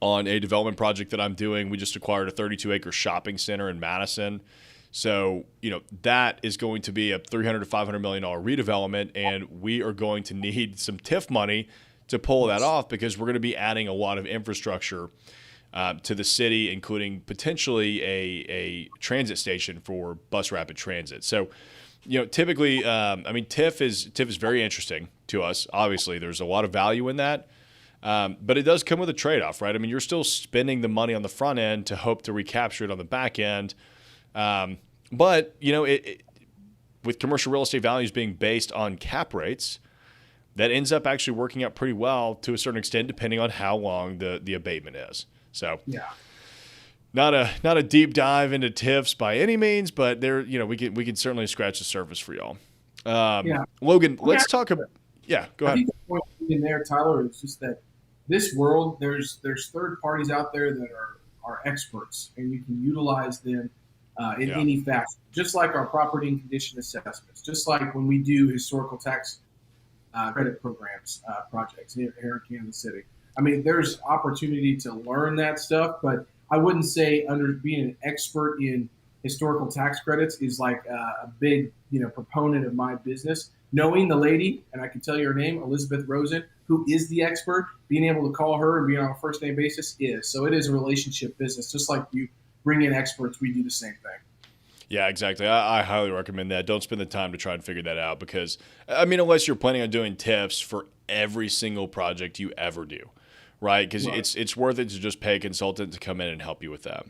on a development project that I'm doing. We just acquired a 32-acre shopping center in Madison. So, that is going to be a $300 to $500 million redevelopment, and we are going to need some TIF money to pull that off, because we're going to be adding a lot of infrastructure to the city, including potentially a transit station for bus rapid transit. So, typically, TIF is very interesting to us. Obviously, there's a lot of value in that, but it does come with a trade-off, right? You're still spending the money on the front end to hope to recapture it on the back end. But with commercial real estate values being based on cap rates, that ends up actually working out pretty well to a certain extent, depending on how long the abatement is. So, not a deep dive into TIFs by any means, but there, we can certainly scratch the surface for y'all. Logan, let's talk about. Yeah, go ahead. I think the point in there, Tyler, is just that this world, there's third parties out there that are experts, and you can utilize them in Yeah. any fashion, just like our property and condition assessments, just like when we do historical tax credit programs projects here in Kansas City. I mean, there's opportunity to learn that stuff, but I wouldn't say under being an expert in historical tax credits is like a big, proponent of my business. Knowing the lady, and I can tell you her name, Elizabeth Rosen, who is the expert, being able to call her and be on a first name basis is. So it is a relationship business. Just like you bring in experts, we do the same thing. Yeah, exactly. I highly recommend that. Don't spend the time to try and figure that out because, I mean, unless you're planning on doing TIFs for every single project you ever do, right? Because Right. it's worth it to just pay a consultant to come in and help you with that.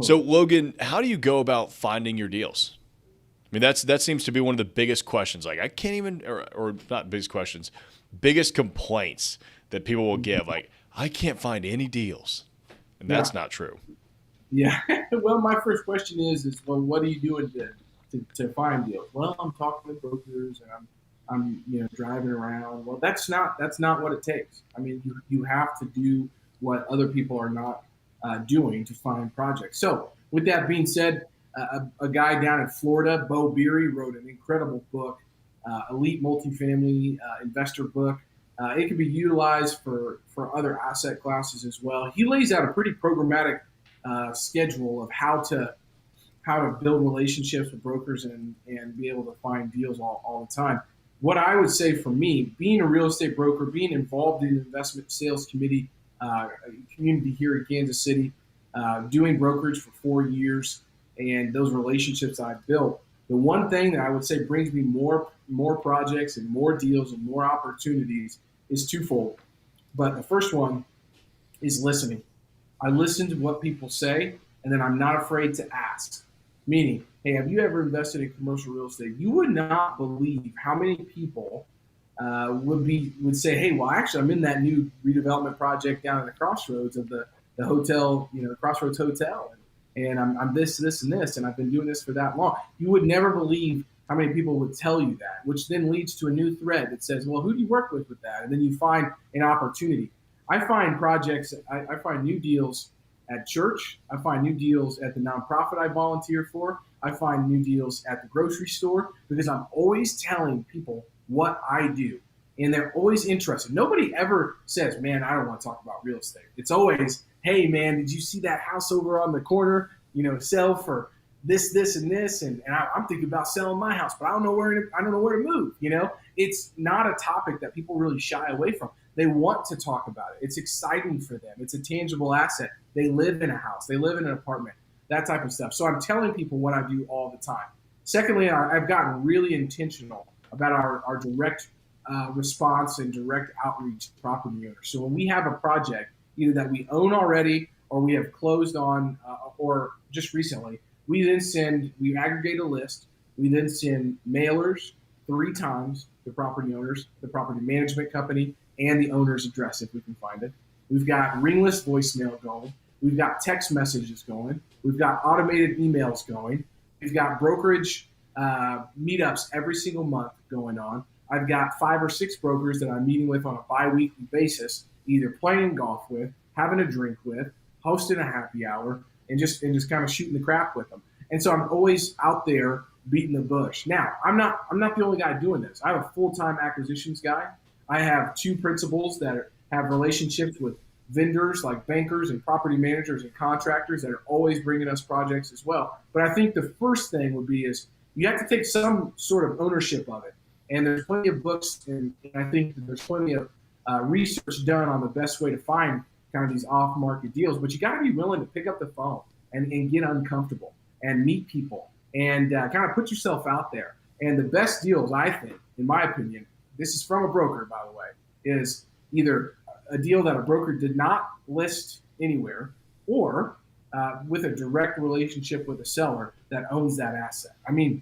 So, Logan, how do you go about finding your deals? I mean, that seems to be one of the biggest questions. Like, I can't even, or not biggest questions, biggest complaints that people will give. Like, I can't find any deals, and Yeah. that's not true. Yeah. Well, my first question is well, what are you doing to find deals? Well, I'm talking to brokers and I'm driving around. Well, that's not what it takes. I mean, you have to do what other people are not doing to find projects. So, with that being said, a guy down in Florida, Bo Beery, wrote an incredible book, Elite Multifamily Investor Book. It can be utilized for other asset classes as well. He lays out a pretty programmatic schedule of how to build relationships with brokers and be able to find deals all the time. What I would say for me, being a real estate broker, being involved in the investment sales committee community here in Kansas City, doing brokerage for 4 years, and those relationships I've built, the one thing that I would say brings me more projects and more deals and more opportunities is twofold. But the first one is listening. I listen to what people say, and then I'm not afraid to ask. Meaning, hey, have you ever invested in commercial real estate? You would not believe how many people would say, hey, well, actually, I'm in that new redevelopment project down at the crossroads of the hotel, the Crossroads Hotel, and I'm this, and this, and I've been doing this for that long. You would never believe how many people would tell you that, which then leads to a new thread that says, well, who do you work with that? And then you find an opportunity. I find projects, I find new deals at church. I find new deals at the nonprofit I volunteer for. I find new deals at the grocery store because I'm always telling people what I do. And they're always interested. Nobody ever says, man, I don't want to talk about real estate. It's always, hey, man, did you see that house over on the corner, sell for this, and this? And I'm thinking about selling my house, but I don't know where to move. It's not a topic that people really shy away from. They want to talk about it. It's exciting for them. It's a tangible asset. They live in a house. They live in an apartment, that type of stuff. So I'm telling people what I do all the time. Secondly, I've gotten really intentional about our direct response and direct outreach to property owners. So when we have a project, either that we own already or we have closed on or just recently, we aggregate a list. We then send mailers 3 times to property owners, the property management company, and the owner's address if we can find it. We've got ringless voicemail going. We've got text messages going. We've got automated emails going. We've got brokerage meetups every single month going on. I've got 5 or 6 brokers that I'm meeting with on a bi-weekly basis, either playing golf with, having a drink with, hosting a happy hour, and just kind of shooting the crap with them. And so I'm always out there beating the bush. Now, I'm not the only guy doing this. I have a full-time acquisitions guy. I have 2 principals that have relationships with vendors like bankers and property managers and contractors that are always bringing us projects as well. But I think the first thing would be is you have to take some sort of ownership of it. And there's plenty of books, and I think that there's plenty of research done on the best way to find kind of these off-market deals. But you got to be willing to pick up the phone and get uncomfortable and meet people and kind of put yourself out there. And the best deals, I think, in my opinion, this is from a broker, by the way, is either a deal that a broker did not list anywhere or with a direct relationship with a seller that owns that asset. I mean,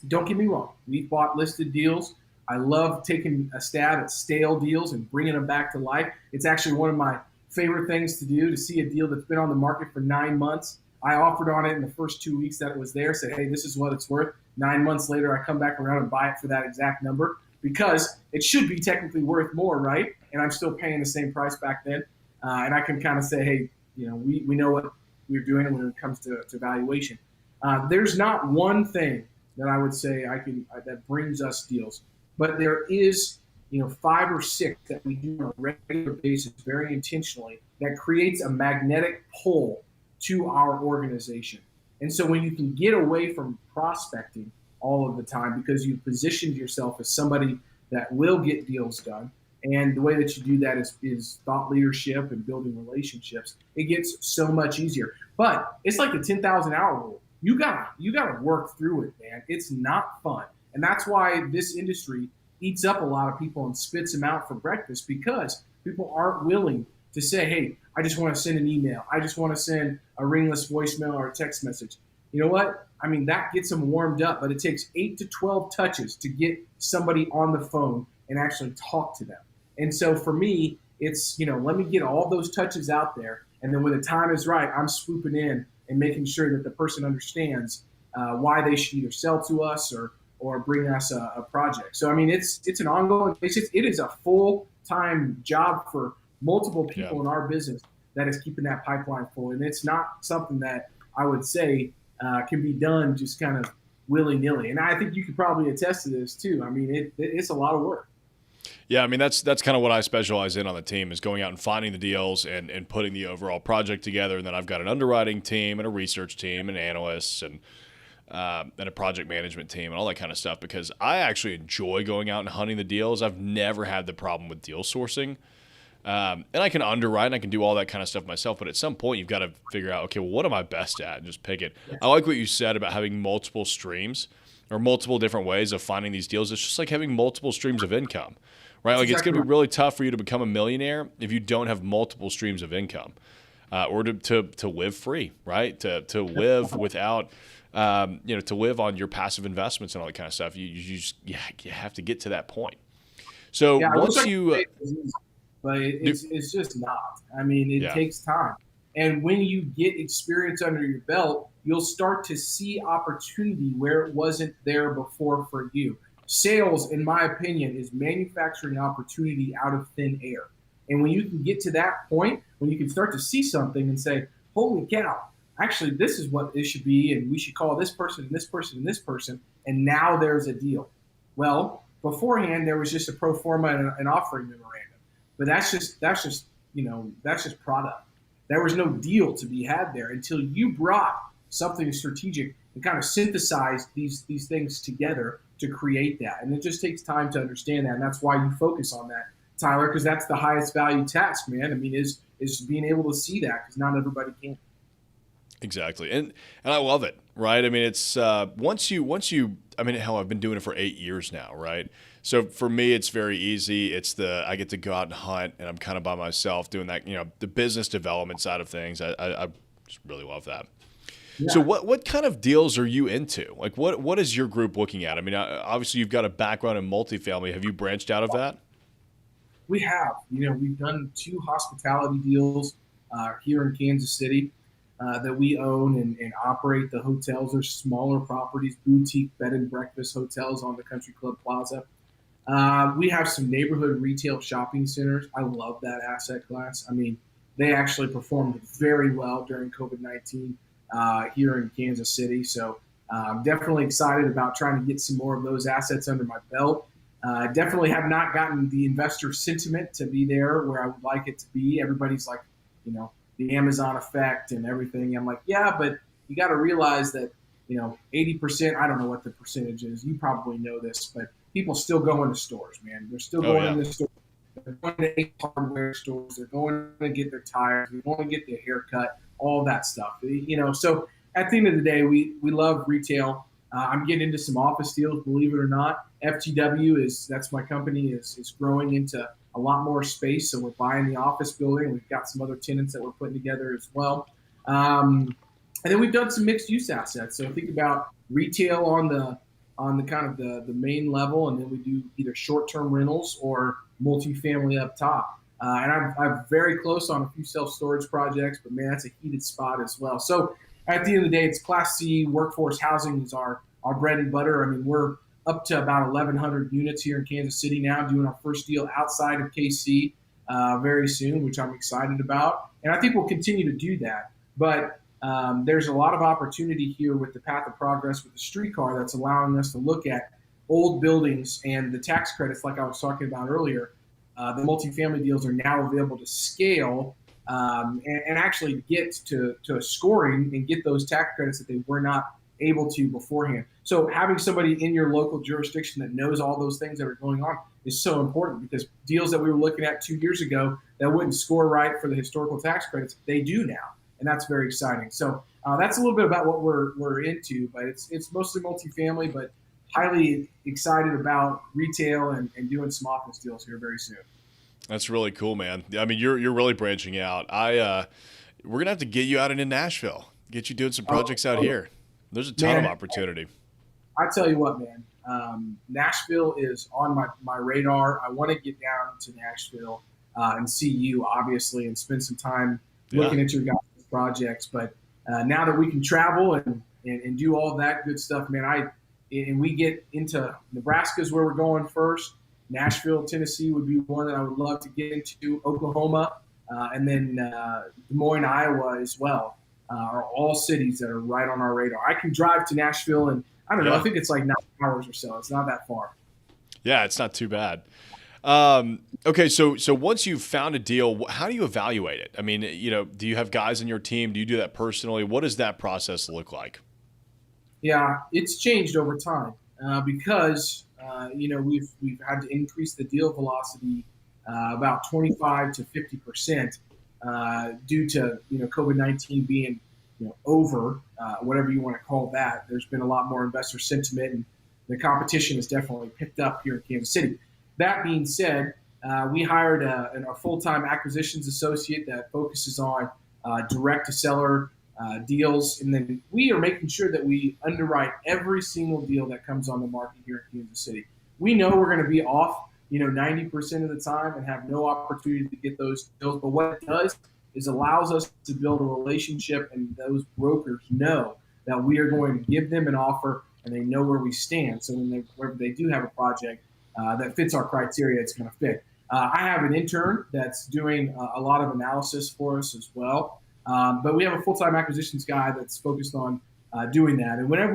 don't get me wrong. We've bought listed deals. I love taking a stab at stale deals and bringing them back to life. It's actually one of my favorite things to do, to see a deal that's been on the market for 9 months. I offered on it in the first 2 weeks that it was there, said, hey, this is what it's worth. 9 months later, I come back around and buy it for that exact number because it should be technically worth more, right? And I'm still paying the same price back then. And I can kind of say, hey, we know what we're doing when it comes to valuation. There's not one thing that I would say that brings us deals, but there is, 5 or 6 that we do on a regular basis, very intentionally, that creates a magnetic pull to our organization. And so when you can get away from prospecting all of the time because you've positioned yourself as somebody that will get deals done, and the way that you do that is thought leadership and building relationships, it gets so much easier. But it's like the 10,000 hour rule. You gotta work through it, man. It's not fun. And that's why this industry eats up a lot of people and spits them out for breakfast, because people aren't willing to say, hey, I just want to send an email. I just want to send a ringless voicemail or a text message. You know what? I mean, that gets them warmed up, but it takes 8 to 12 touches to get somebody on the phone and actually talk to them. And so for me, it's, let me get all those touches out there. And then when the time is right, I'm swooping in and making sure that the person understands why they should either sell to us or bring us a project. So, I mean, it's an ongoing basis. It is a full-time job for multiple people in our business that is keeping that pipeline full. And it's not something that I would say can be done just kind of willy-nilly. And I think you could probably attest to this too. I mean, it's a lot of work. Yeah, I mean, that's kind of what I specialize in on the team, is going out and finding the deals and putting the overall project together. And then I've got an underwriting team and a research team and analysts and a project management team and all that kind of stuff, because I actually enjoy going out and hunting the deals. I've never had the problem with deal sourcing. And I can underwrite and I can do all that kind of stuff myself. But at some point, you've got to figure out, okay, well, what am I best at? And just pick it. I like what you said about having multiple streams or multiple different ways of finding these deals. It's just like having multiple streams of income, right? Like, it's going to be really tough for you to become a millionaire if you don't have multiple streams of income, or to live free, right? To live without, to live on your passive investments and all that kind of stuff. You have to get to that point. So once you, but it's just not. I mean, it takes time. And when you get experience under your belt, you'll start to see opportunity where it wasn't there before for you. Sales, in my opinion, is manufacturing opportunity out of thin air. And when you can get to that point, when you can start to see something and say, holy cow, actually, this is what it should be, and we should call this person and this person and this person, and now there's a deal. Well, beforehand, there was just a pro forma and an offering memorandum. But that's just product. There was no deal to be had there until you brought something strategic and kind of synthesized these things together to create that. And it just takes time to understand that. And that's why you focus on that, Tyler, because that's the highest value task, man. I mean, is being able to see that, because not everybody can. Exactly. And I love it, right? I mean, it's once you I mean, hell, I've been doing it for 8 years now, right? So for me, it's very easy. I get to go out and hunt, and I'm kind of by myself doing that, the business development side of things. I just really love that. Yeah. So what kind of deals are you into? Like, what is your group looking at? I mean, obviously you've got a background in multifamily. Have you branched out of that? We have. We've done 2 hospitality deals here in Kansas City. That we own and operate. The hotels are smaller properties, boutique bed and breakfast hotels on the Country Club Plaza. We have some neighborhood retail shopping centers. I love that asset class. I mean, they actually performed very well during COVID-19 here in Kansas City. So I'm definitely excited about trying to get some more of those assets under my belt. Definitely have not gotten the investor sentiment to be there where I would like it to be. Everybody's like, the Amazon effect and everything. I'm like, yeah, but you got to realize that, 80%, I don't know what the percentage is. You probably know this, but people still go into stores, man. They're still going into stores. They're going to hardware stores. They're going to get their tires. They're going to get their haircut, all that stuff. So at the end of the day, we love retail. I'm getting into some office deals, believe it or not. FTW that's my company, is growing into a lot more space. So we're buying the office building. We've got some other tenants that we're putting together as well. And then we've done some mixed use assets. So think about retail on the kind of the main level, and then we do either short-term rentals or multifamily up top. And I'm very close on a few self-storage projects, but man, that's a heated spot as well. So at the end of the day, it's Class C workforce housing is our bread and butter. I mean, we're up to about 1,100 units here in Kansas City now, doing our first deal outside of KC very soon, which I'm excited about. And I think we'll continue to do that. But there's a lot of opportunity here with the path of progress with the streetcar that's allowing us to look at old buildings and the tax credits, like I was talking about earlier. The multifamily deals are now available to scale and actually get to a scoring and get those tax credits that they were not able to beforehand. So having somebody in your local jurisdiction that knows all those things that are going on is so important, because deals that we were looking at 2 years ago that wouldn't score right for the historical tax credits, they do now. And that's very exciting. So that's a little bit about what we're into, but it's mostly multifamily, but highly excited about retail and doing some office deals here very soon. That's really cool, man. I mean, you're really branching out. We're gonna have to get you out into Nashville, get you doing some projects out here. There's a ton of opportunity. I tell you what, man, Nashville is on my radar. I want to get down to Nashville and see you, obviously, and spend some time looking at your guys' projects. But now that we can travel and do all that good stuff, man, and we get into Nebraska is where we're going first. Nashville, Tennessee would be one that I would love to get into. Oklahoma, and then Des Moines, Iowa as well, are all cities that are right on our radar. I can drive to Nashville, and I don't know, I think it's like 9 hours or so. It's not that far. Yeah, it's not too bad. Okay, so once you've found a deal, how do you evaluate it? I mean, do you have guys in your team? Do you do that personally? What does that process look like? Yeah, it's changed over time because we've had to increase the deal velocity about 25 to 50% due to COVID-19 being over, whatever you want to call that. There's been a lot more investor sentiment, and the competition has definitely picked up here in Kansas City. That being said, we hired a full-time acquisitions associate that focuses on direct-to-seller deals, and then we are making sure that we underwrite every single deal that comes on the market here in Kansas City. We know we're going to be off 90% of the time and have no opportunity to get those deals, but what it does is allows us to build a relationship, and those brokers know that we are going to give them an offer, and they know where we stand. So whenever they do have a project that fits our criteria, it's going to fit. I have an intern that's doing a lot of analysis for us as well. But we have a full-time acquisitions guy that's focused on doing that. And whenever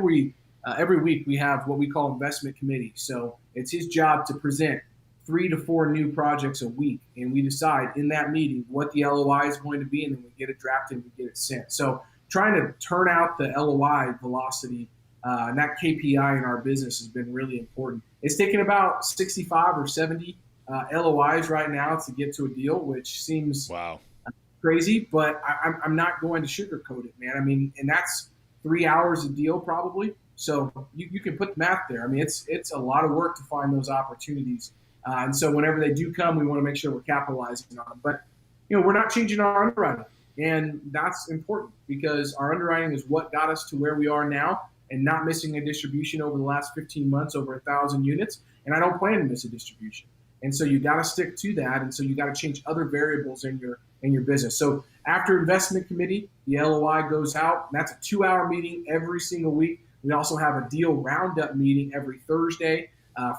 every week we have what we call investment committee. So it's his job to present 3 to 4 new projects a week. And we decide in that meeting what the LOI is going to be, and then we get it drafted and we get it sent. So trying to turn out the LOI velocity and that KPI in our business has been really important. It's taken about 65 or 70 LOIs right now to get to a deal, which seems crazy, but I'm not going to sugarcoat it, man. I mean, and that's 3 hours a deal probably. So you can put the math there. I mean, it's a lot of work to find those opportunities. And so whenever they do come, we want to make sure we're capitalizing on them. But, we're not changing our underwriting. And that's important because our underwriting is what got us to where we are now, and not missing a distribution over the last 15 months, over 1,000 units. And I don't plan to miss a distribution. And so you got to stick to that. And so you got to change other variables in your business. So after investment committee, the LOI goes out. That's a 2-hour meeting every single week. We also have a deal roundup meeting every Thursday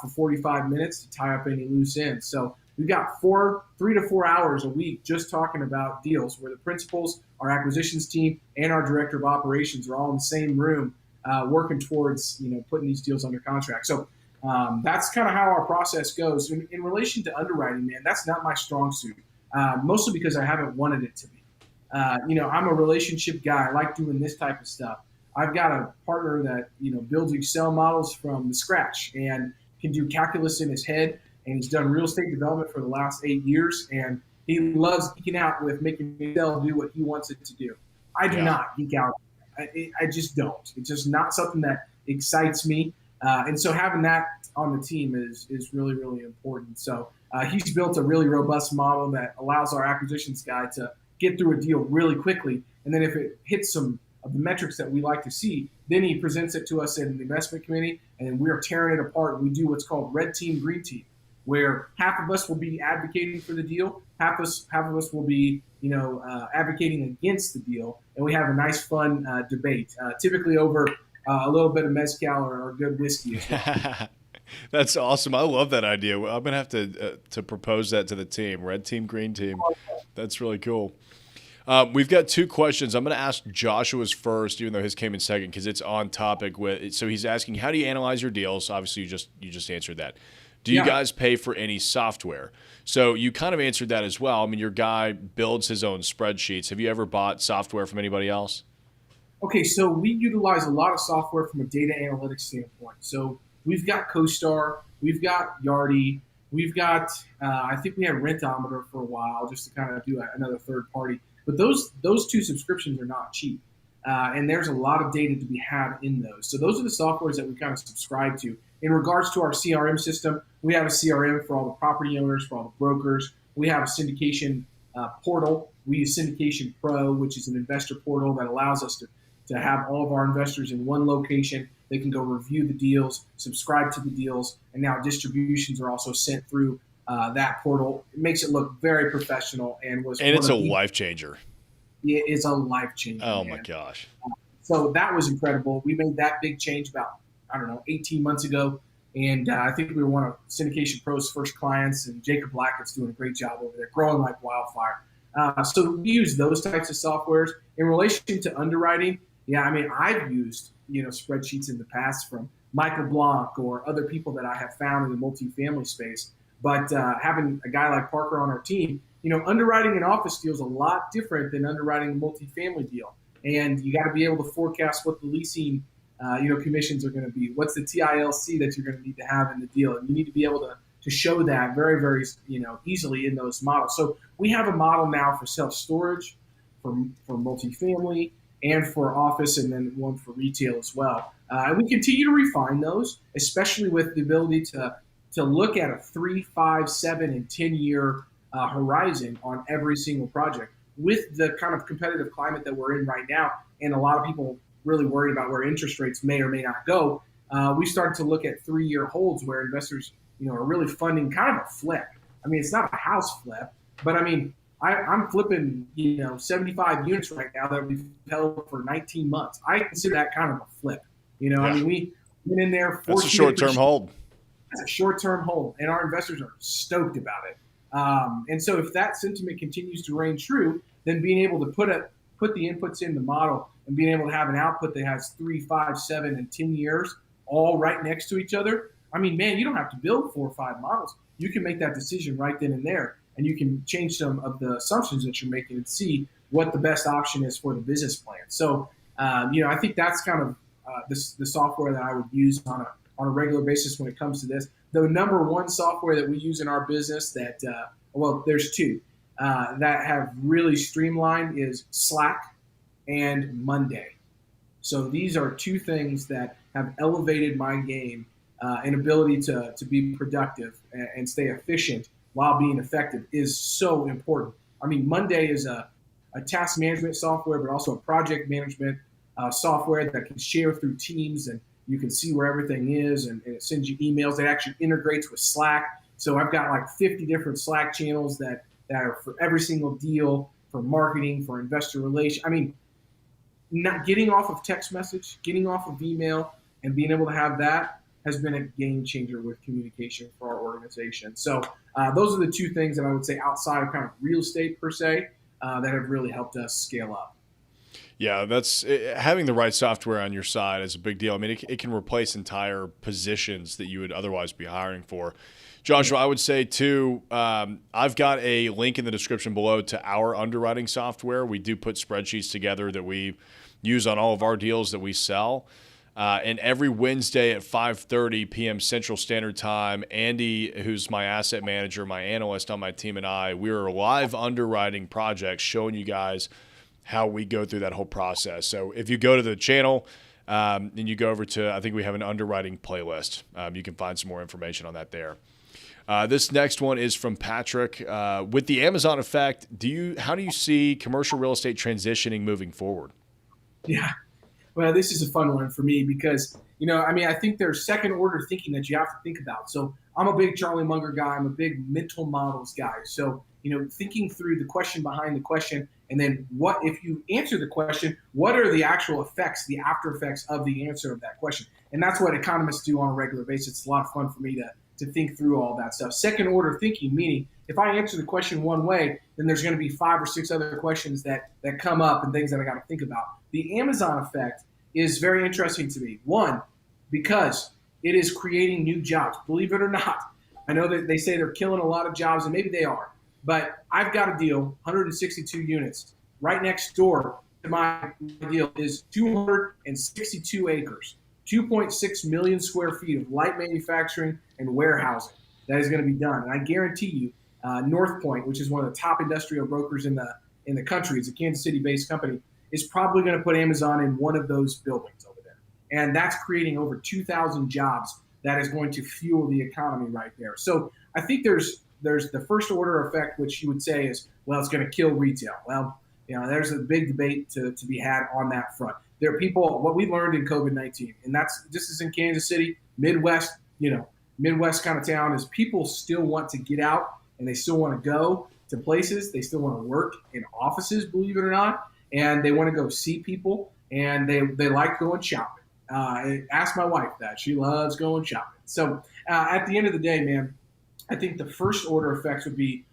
for 45 minutes to tie up any loose ends. So we've got 3 to 4 hours a week just talking about deals, where the principals, our acquisitions team, and our director of operations are all in the same room working towards putting these deals under contract. So that's kind of how our process goes. In relation to underwriting, man, that's not my strong suit, mostly because I haven't wanted it to be. I'm a relationship guy. I like doing this type of stuff. I've got a partner that builds Excel models from scratch and can do calculus in his head, and he's done real estate development for the last 8 years, and he loves geeking out with making Excel do what he wants it to do. I do not geek out. I just don't. It's just not something that excites me. And so having that on the team is really, really important. So he's built a really robust model that allows our acquisitions guy to get through a deal really quickly. And then if it hits some of the metrics that we like to see, then he presents it to us in the investment committee, and we're tearing it apart. We do what's called red team, green team, where half of us will be advocating for the deal, half of us will be advocating against the deal, and we have a nice fun debate, typically over a little bit of mezcal or good whiskey as well. That's awesome. I love that idea. I'm gonna have to propose that to the team. Red team, green team. That's really cool. We've got two questions. I'm going to ask Joshua's first, even though his came in second, because it's on topic with. So he's asking, how do you analyze your deals? Obviously, you just answered that. Do you Yeah. guys pay for any software? So you kind of answered that as well. I mean, your guy builds his own spreadsheets. Have you ever bought software from anybody else? Okay, so we utilize a lot of software from a data analytics standpoint. So we've got CoStar, we've got Yardi, we've got I think we had Rentometer for a while just to kind of do another third party. But those two subscriptions are not cheap, and there's a lot of data to be had in those. So those are the softwares that we kind of subscribe to. In regards to our CRM system, we have a CRM for all the property owners, for all the brokers. We have a syndication portal. We use Syndication Pro, which is an investor portal that allows us to have all of our investors in one location. They can go review the deals, subscribe to the deals, and now distributions are also sent through that portal. It makes it look very professional and It's a life changer. It is a life changer. Oh, man. my gosh. So that was incredible. We made that big change about, 18 months ago. And I think we were one of Syndication Pro's first clients, and Jacob Blackett's doing a great job over there, growing like wildfire. So we use those types of softwares. In relation to underwriting, yeah, I mean, I've used, spreadsheets in the past from Michael Blanc or other people that I have found in the multifamily space. But having a guy like Parker on our team, underwriting an office deal is a lot different than underwriting a multifamily deal. And you got to be able to forecast what the leasing commissions are going to be. What's the TILC that you're going to need to have in the deal? And you need to be able to show that very, very, easily in those models. So we have a model now for self-storage, for multifamily, and for office, and then one for retail as well. And we continue to refine those, especially with the ability to look at a 3, 5, 7, and 10-year horizon on every single project. With the kind of competitive climate that we're in right now, and a lot of people really worried about where interest rates may or may not go, we started to look at 3-year holds where investors, are really funding kind of a flip. I mean, it's not a house flip, but I mean, I'm flipping, 75 units right now that we've held for 19 months. I consider that kind of a flip. I mean, we went in there. That's a short-term hold. That's a short-term hold, and our investors are stoked about it. And so if that sentiment continues to reign true, then being able to put the inputs in the model and being able to have an output that has 3, 5, 7, and 10 years all right next to each other, I mean, man, you don't have to build 4 or 5 models. You can make that decision right then and there, and you can change some of the assumptions that you're making and see what the best option is for the business plan. So, I think that's kind of the software that I would use on a regular basis when it comes to this. The number one software that we use in our business that, there's two that have really streamlined is Slack and Monday. So these are two things that have elevated my game and ability to be productive and stay efficient while being effective is so important. I mean, Monday is a task management software, but also a project management software that can share through Teams, and you can see where everything is, and it sends you emails. It actually integrates with Slack. So I've got like 50 different Slack channels that are for every single deal, for marketing, for investor relations. I mean, not getting off of text message, getting off of email, and being able to have that has been a game changer with communication for our organization. So those are the two things that I would say outside of kind of real estate per se that have really helped us scale up. Yeah, that's having the right software on your side is a big deal. I mean, it can replace entire positions that you would otherwise be hiring for. Joshua, I would say too, I've got a link in the description below to our underwriting software. We do put spreadsheets together that we use on all of our deals that we sell. And every Wednesday at 5:30 p.m. Central Standard Time, Andy, who's my asset manager, my analyst on my team, and I, we're live underwriting projects, showing you guys how we go through that whole process. So if you go to the channel and you go over to, I think we have an underwriting playlist. You can find some more information on that there. This next one is from Patrick. With the Amazon effect, how do you see commercial real estate transitioning moving forward? Yeah. Well, this is a fun one for me because, I think there's second order thinking that you have to think about. So I'm a big Charlie Munger guy. I'm a big mental models guy. So, thinking through the question behind the question, and then what if you answer the question, what are the actual effects, the after effects of the answer of that question? And that's what economists do on a regular basis. It's a lot of fun for me to think through all that stuff. Second order thinking, meaning if I answer the question one way, then there's going to be 5 or 6 other questions that come up and things that I got to think about. The Amazon effect is very interesting to me. One, because it is creating new jobs. Believe it or not, I know that they say they're killing a lot of jobs, and maybe they are. But I've got a deal, 162 units. Right next door to my deal is 262 acres, 2.6 million square feet of light manufacturing and warehousing that is going to be done. And I guarantee you, North Point, which is one of the top industrial brokers in the country, it's a Kansas City-based company, is probably going to put Amazon in one of those buildings over there. And that's creating over 2,000 jobs that is going to fuel the economy right there. So I think there's the first order effect, which you would say is, well, it's going to kill retail. Well, there's a big debate to be had on that front. There are people, what we learned in COVID-19, and this is in Kansas City, Midwest kind of town, is people still want to get out and they still want to go to places. They still want to work in offices, believe it or not, and they want to go see people, and they like going shopping. Ask my wife that. She loves going shopping. So at the end of the day, man, I think the first order effects would be,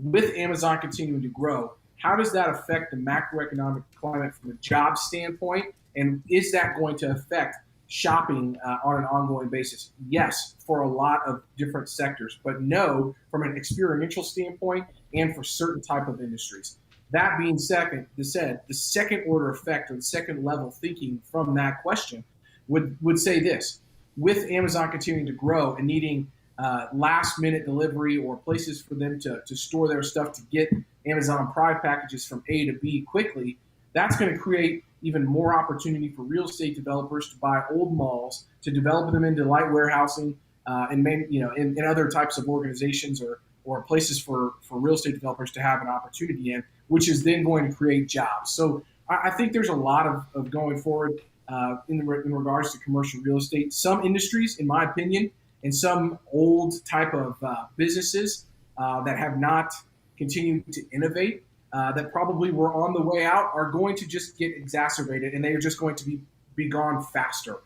with Amazon continuing to grow, how does that affect the macroeconomic climate from a job standpoint? And is that going to affect shopping on an ongoing basis? Yes, for a lot of different sectors, but no, from an experiential standpoint and for certain type of industries. That being said, the second order effect or the second level thinking from that question would say this: with Amazon continuing to grow and needing last minute delivery or places for them to store their stuff to get Amazon Prime packages from A to B quickly, that's going to create even more opportunity for real estate developers to buy old malls, to develop them into light warehousing, and other types of organizations or places for real estate developers to have an opportunity in, which is then going to create jobs. So I think there's a lot of going forward in regards to commercial real estate. Some industries, in my opinion, and some old type of businesses that have not continued to innovate, that probably were on the way out, are going to just get exacerbated, and they are just going to be gone faster.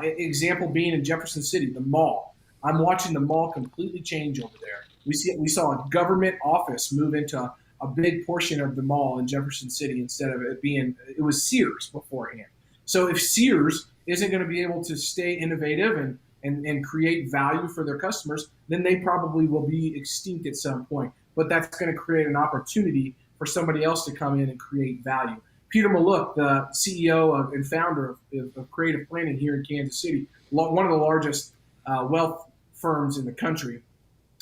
Example being in Jefferson City, the mall. I'm watching the mall completely change over there. We saw a government office move into a big portion of the mall in Jefferson City instead of it was Sears beforehand. So if Sears isn't going to be able to stay innovative and create value for their customers, then they probably will be extinct at some point. But that's going to create an opportunity for somebody else to come in and create value. Peter Mallouk, the CEO and founder of Creative Planning here in Kansas City, one of the largest wealth firms in the country,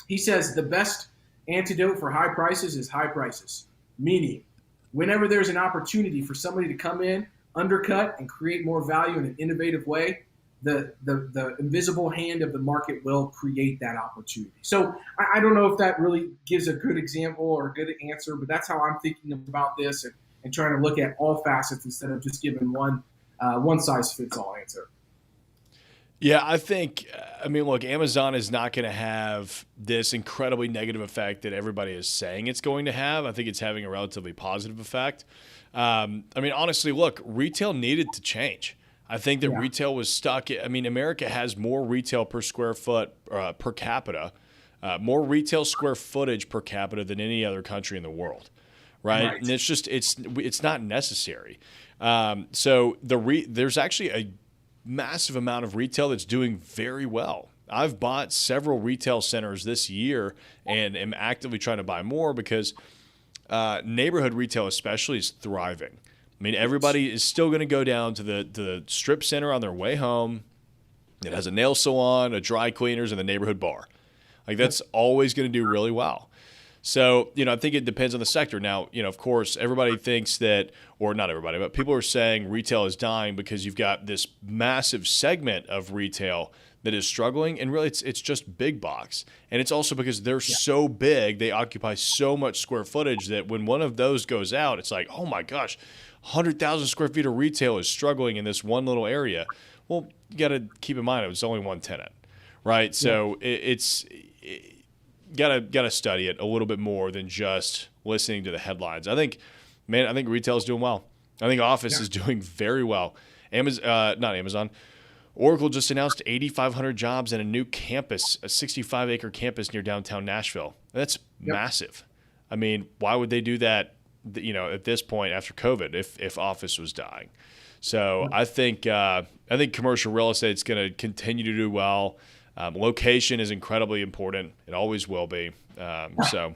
he says the best antidote for high prices is high prices. Meaning, whenever there's an opportunity for somebody to come in, undercut, and create more value in an innovative way, the invisible hand of the market will create that opportunity. So I don't know if that really gives a good example or a good answer, but that's how I'm thinking about this and trying to look at all facets instead of just giving one size fits all answer. Yeah, look, Amazon is not going to have this incredibly negative effect that everybody is saying it's going to have. I think it's having a relatively positive effect. Honestly, look, retail needed to change. I think that retail was stuck. America has more retail per square foot per capita, more retail square footage per capita than any other country in the world, right? And it's not necessary. So there's actually a massive amount of retail that's doing very well. I've bought several retail centers this year and am actively trying to buy more because neighborhood retail especially is thriving. Everybody is still going to go down to the strip center on their way home. It has a nail salon, a dry cleaners, and the neighborhood bar. That's always going to do really well. So, I think it depends on the sector. Now, of course, everybody thinks that, or not everybody, but people are saying retail is dying because you've got this massive segment of retail that is struggling, and really it's just big box. And it's also because they're so big, they occupy so much square footage that when one of those goes out, it's like, oh my gosh, 100,000 square feet of retail is struggling in this one little area. Well, you got to keep in mind it was only one tenant, right? So it's got to study it a little bit more than just listening to the headlines. I think retail is doing well. I think office is doing very well. Not Amazon. Oracle just announced 8,500 jobs in a new campus, a 65-acre campus near downtown Nashville. That's massive. I mean, why would they do that, at this point after COVID if office was dying? So I think commercial real estate is going to continue to do well. Location is incredibly important. It always will be. So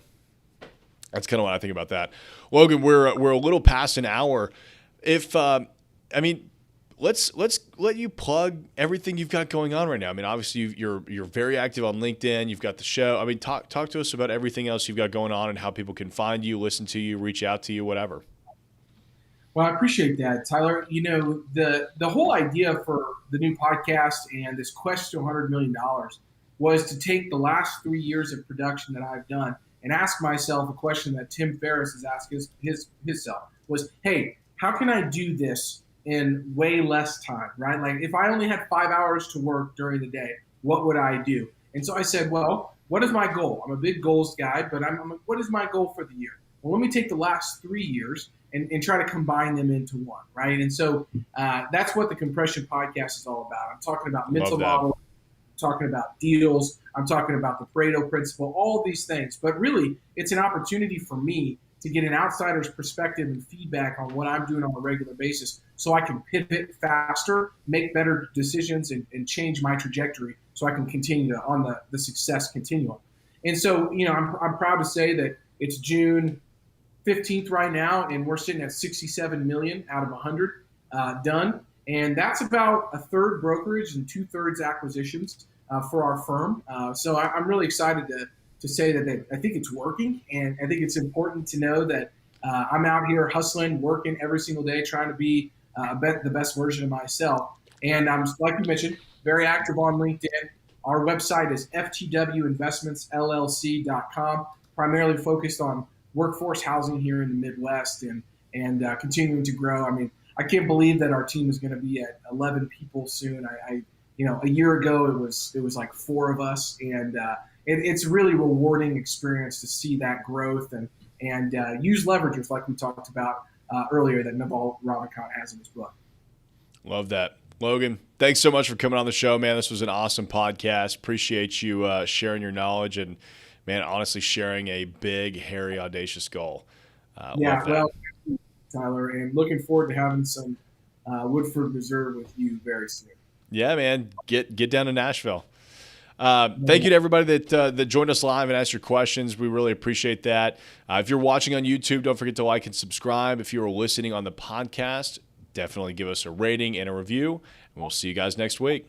that's kind of what I think about that. Logan, we're a little past an hour. Let's let you plug everything you've got going on right now. I mean, obviously you're very active on LinkedIn. You've got the show. I mean, talk to us about everything else you've got going on and how people can find you, listen to you, reach out to you, whatever. Well, I appreciate that, Tyler. The whole idea for the new podcast and this quest to $100 million was to take the last 3 years of production that I've done and ask myself a question that Tim Ferriss has asked himself was, hey, how can I do this in way less time, right? Like if I only had 5 hours to work during the day, what would I do? And so I said, well, what is my goal? I'm a big goals guy, but what is my goal for the year? Well, let me take the last 3 years and try to combine them into one, right? And so that's what the Compression Podcast is all about. I'm talking about mental models, I'm talking about deals, I'm talking about the Pareto principle, all of these things. But really, it's an opportunity for me to get an outsider's perspective and feedback on what I'm doing on a regular basis so I can pivot faster, make better decisions, and change my trajectory so I can continue on the success continuum. And so, I'm proud to say that it's June 15th right now, and we're sitting at 67 million out of 100 done. And that's about a third brokerage and 2/3 acquisitions for our firm. So I'm really excited to say that I think it's working, and I think it's important to know that I'm out here hustling, working every single day, trying to be the best version of myself. And I'm, like you mentioned, very active on LinkedIn. Our website is ftwinvestmentsllc.com, primarily focused on workforce housing here in the Midwest and continuing to grow. I mean, I can't believe that our team is going to be at 11 people soon. A year ago it was like 4 of us, and it's a really rewarding experience to see that growth and use leverages like we talked about earlier that Naval Ravicon has in his book. Love that. Logan, thanks so much for coming on the show, man. This was an awesome podcast. Appreciate you sharing your knowledge and, man, honestly sharing a big, hairy, audacious goal. Well, Tyler, and looking forward to having some Woodford Reserve with you very soon. Yeah, man. Get down to Nashville. Thank you to everybody that joined us live and asked your questions. We really appreciate that. If you're watching on YouTube, don't forget to like and subscribe. If you are listening on the podcast, definitely give us a rating and a review. And we'll see you guys next week.